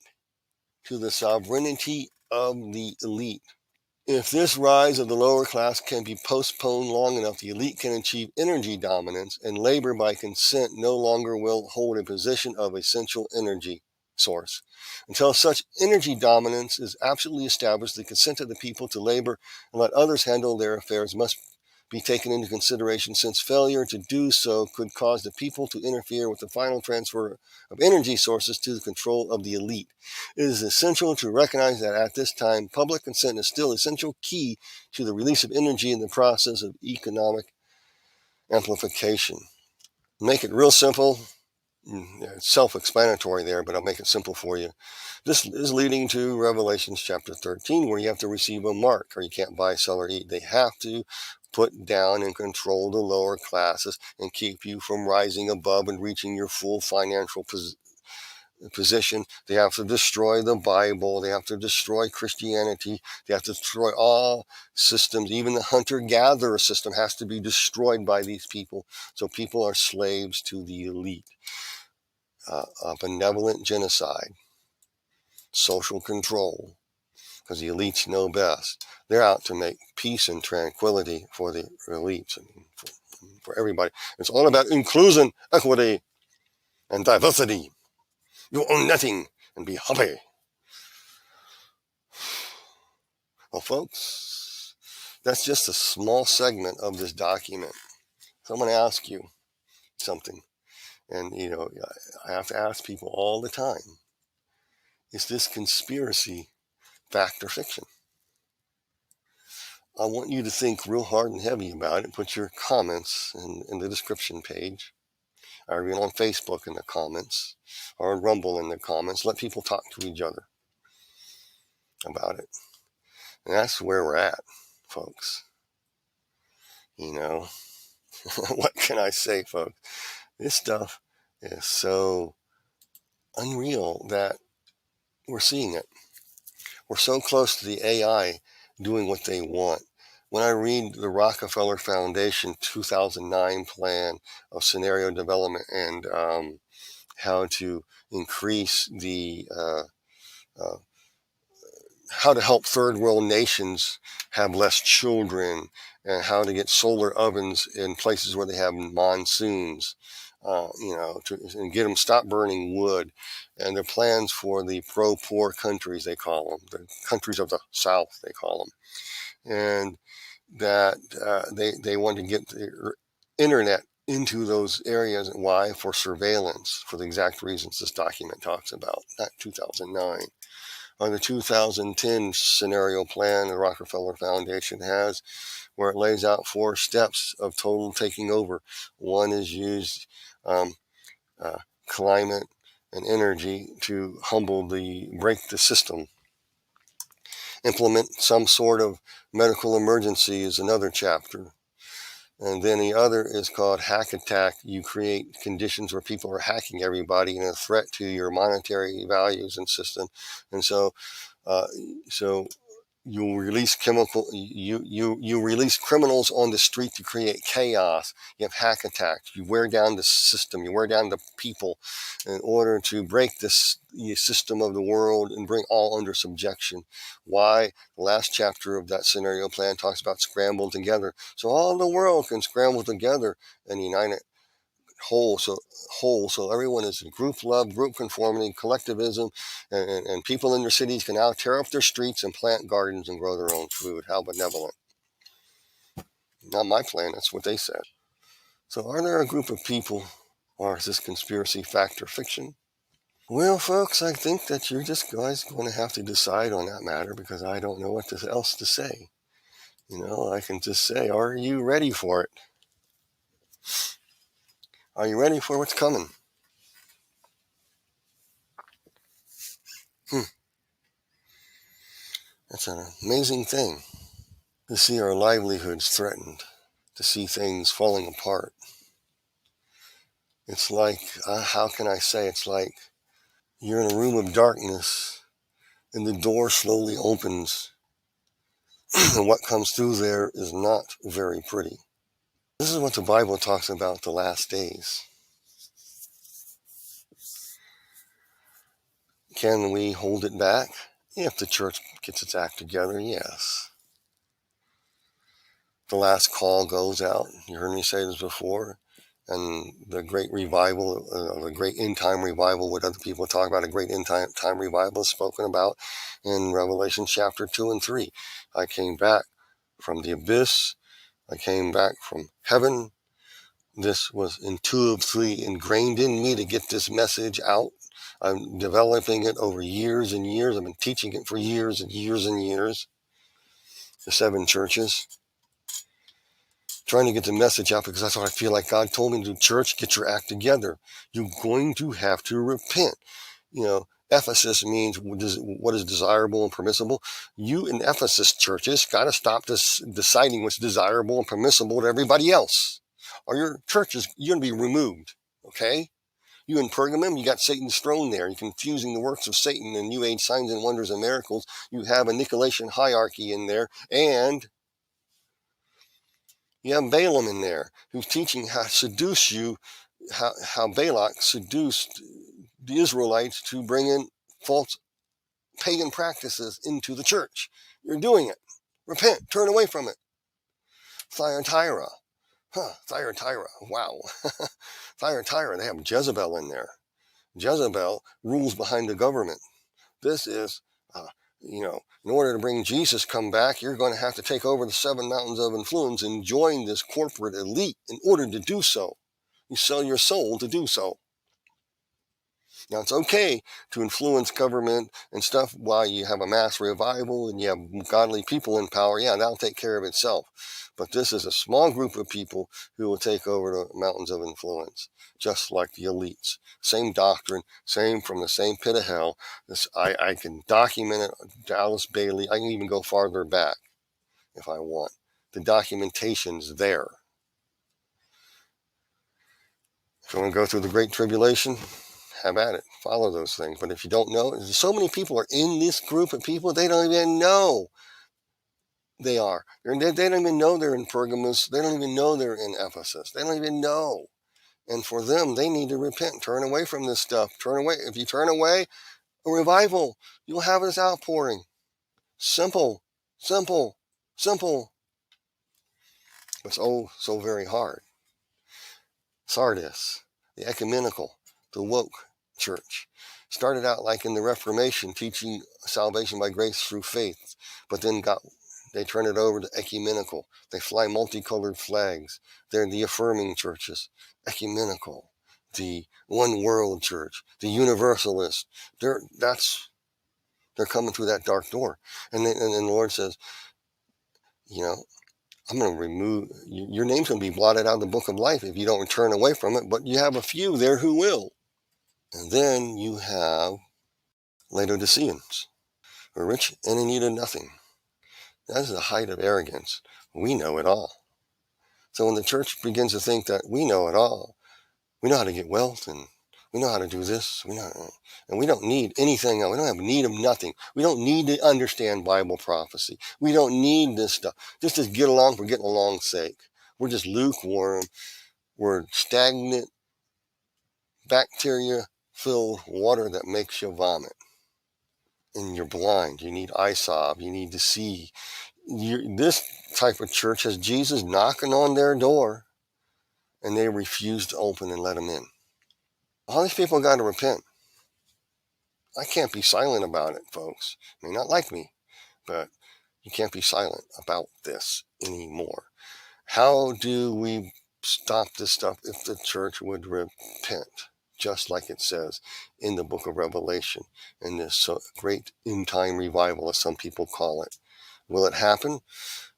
to the sovereignty of the elite. If this rise of the lower class can be postponed long enough, the elite can achieve energy dominance, and labor by consent no longer will hold a position of essential energy source. Until such energy dominance is absolutely established, the consent of the people to labor and let others handle their affairs must be taken into consideration, since failure to do so could cause the people to interfere with the final transfer of energy sources to the control of the elite. It is essential to recognize that at this time, public consent is still an essential key to the release of energy in the process of economic amplification. Make it real simple. It's self-explanatory there, but I'll make it simple for you. This is leading to Revelation chapter 13, where you have to receive a mark, or you can't buy, sell, or eat. They have to put down and control the lower classes and keep you from rising above and reaching your full financial position. They have to destroy the Bible. They have to destroy Christianity. They have to destroy all systems. Even the hunter-gatherer system has to be destroyed by these people. So people are slaves to the elite. A benevolent genocide, social control, because the elites know best. They're out to make peace and tranquility for the elites and for everybody. It's all about inclusion, equity, and diversity. You own nothing and be happy. Well, folks, that's just a small segment of this document. So I'm going to ask you something. And, I have to ask people all the time, is this conspiracy fact or fiction? I want you to think real hard and heavy about it. Put your comments in the description page, or even on Facebook in the comments, or Rumble in the comments. Let people talk to each other about it. And that's where we're at, folks. What can I say, folks? This stuff is so unreal that we're seeing it. We're so close to the AI doing what they want. When I read the Rockefeller Foundation 2009 plan of scenario development and how to increase how to help third world nations have less children, and how to get solar ovens in places where they have monsoons, and get them stop burning wood, and their plans for the pro-poor countries, they call them, the countries of the South, they call them, and that they want to get the internet into those areas. Why? For surveillance, for the exact reasons this document talks about, not 2009. On the 2010 scenario plan the Rockefeller Foundation has, where it lays out 4 steps of total taking over. One is used climate and energy to break the system. Implement some sort of medical emergency is another chapter. And then the other is called hack attack. You create conditions where people are hacking everybody and a threat to your monetary values and system. And so you release you release criminals on the street to create chaos. You have hack attacks. You wear down the system. You wear down the people in order to break the system of the world and bring all under subjection. Why? The last chapter of that scenario plan talks about scramble together, so all the world can scramble together and unite it whole. So everyone is group love, group conformity, collectivism, and people in their cities can now tear up their streets and plant gardens and grow their own food. How benevolent. Not my plan, that's what they said. So are there a group of people, or is this conspiracy fact or fiction? Well, folks, I think that you're just guys going to have to decide on that matter, because I don't know what else to say. I can just say, are you ready for it? Are you ready for what's coming? That's an amazing thing, to see our livelihoods threatened, to see things falling apart. It's like, how can I say, it's like you're in a room of darkness and the door slowly opens and what comes through there is not very pretty. This is what the Bible talks about the last days. Can we hold it back? If the church gets its act together, yes. The last call goes out. You heard me say this before. And the great revival, the great end time revival, what other people talk about, a great end time revival is spoken about in Revelation chapter 2 and 3. I came back from the abyss. I came back from heaven. This was intuitively ingrained in me to get this message out. I'm developing it over years and years. I've been teaching it for years and years and years. The 7 churches. Trying to get the message out, because that's what I feel like God told me to do. Church, get your act together. You're going to have to repent. Ephesus means what is desirable and permissible. You in Ephesus churches got to stop deciding what's desirable and permissible to everybody else, or your church you're going to be removed. Okay? You in Pergamum, you got Satan's throne there. You're confusing the works of Satan and New Age signs and wonders and miracles. You have a Nicolaitan hierarchy in there, and you have Balaam in there, who's teaching how to seduce you, how Balak seduced the Israelites to bring in false pagan practices into the church. You're doing it. Repent. Turn away from it. Thyatira. Thyatira. Wow. Thyatira, they have Jezebel in there. Jezebel rules behind the government. This is, in order to bring Jesus come back, you're going to have to take over the 7 mountains of influence and join this corporate elite in order to do so. You sell your soul to do so. Now, it's okay to influence government and stuff while you have a mass revival and you have godly people in power. Yeah, that'll take care of itself. But this is a small group of people who will take over the mountains of influence, just like the elites. Same doctrine, same from the same pit of hell. I can document it, Dallas Bailey. I can even go farther back if I want. The documentation's there. If you want to go through the Great Tribulation, have at it. Follow those things. But if you don't know, so many people are in this group of people, they don't even know they are. They don't even know they're in Pergamos. They don't even know they're in Ephesus. They don't even know. And for them, they need to repent. Turn away from this stuff. Turn away. If you turn away, a revival, you'll have this outpouring. Simple, simple, simple. But it's oh so very hard. Sardis, the ecumenical, the woke church, started out like in the Reformation, teaching salvation by grace through faith, but then they turn it over to ecumenical. They fly multicolored flags. They're the affirming churches, ecumenical, the one world church, the universalist. They're coming through that dark door, and then the Lord says, I'm going to remove, your name's going to be blotted out of the book of life if you don't turn away from it, but you have a few there who will. And then you have Laodiceans, who are rich and in need of nothing. That is the height of arrogance. We know it all. So when the church begins to think that we know it all, we know how to get wealth and we know how to do this, and we don't need anything else. We don't have need of nothing. We don't need to understand Bible prophecy. We don't need this stuff. Just to get along for getting along's sake. We're just lukewarm. We're stagnant, bacteria-filled water that makes you vomit. And you're blind. You need eyesalve. You need to see. This type of church has Jesus knocking on their door, and they refuse to open and let him in. All these people got to repent. I can't be silent about it, folks. You may not like me, but you can't be silent about this anymore. How do we stop this stuff if the church would repent, just like it says in the book of Revelation, in this great end-time revival, as some people call it? Will it happen?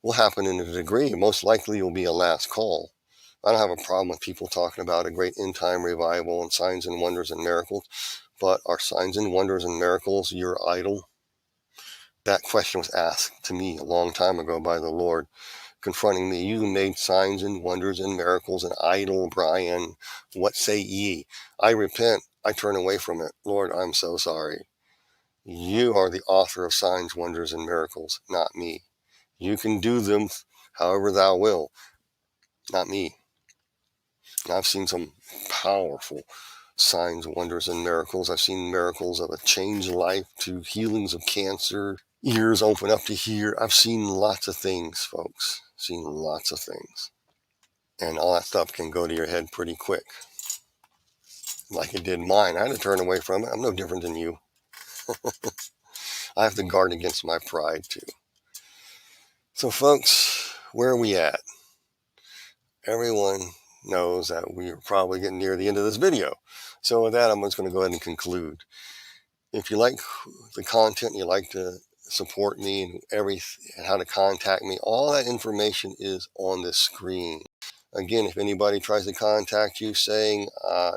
Will happen in a degree. Most likely it will be a last call. I don't have a problem with people talking about a great end-time revival and signs and wonders and miracles, but are signs and wonders and miracles your idol? That question was asked to me a long time ago by the Lord, confronting me. You made signs and wonders and miracles an idol, Brian. What say ye? I repent. I turn away from it. Lord, I'm so sorry. You are the author of signs, wonders, and miracles, not me. You can do them however thou will, not me. I've seen some powerful signs, wonders, and miracles. I've seen miracles of a changed life to healings of cancer, ears open up to hear. I've seen lots of things, folks. Seen lots of things. And all that stuff can go to your head pretty quick. Like it did mine. I had to turn away from it. I'm no different than you. I have to guard against my pride too. So folks, where are we at? Everyone knows that we are probably getting near the end of this video. So with that, I'm just going to go ahead and conclude. If you like the content, you like to support me and how to contact me, all that information is on the screen. Again, if anybody tries to contact you saying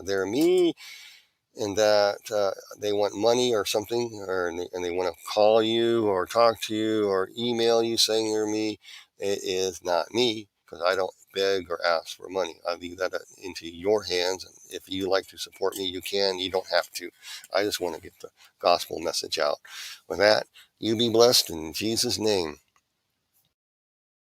they're me and that they want money or something, and they want to call you or talk to you or email you saying they're me, it is not me, because I don't beg or ask for money. I leave that into your hands. And if you like to support me, you can. You don't have to. I just want to get the gospel message out. With that, you be blessed in Jesus' name.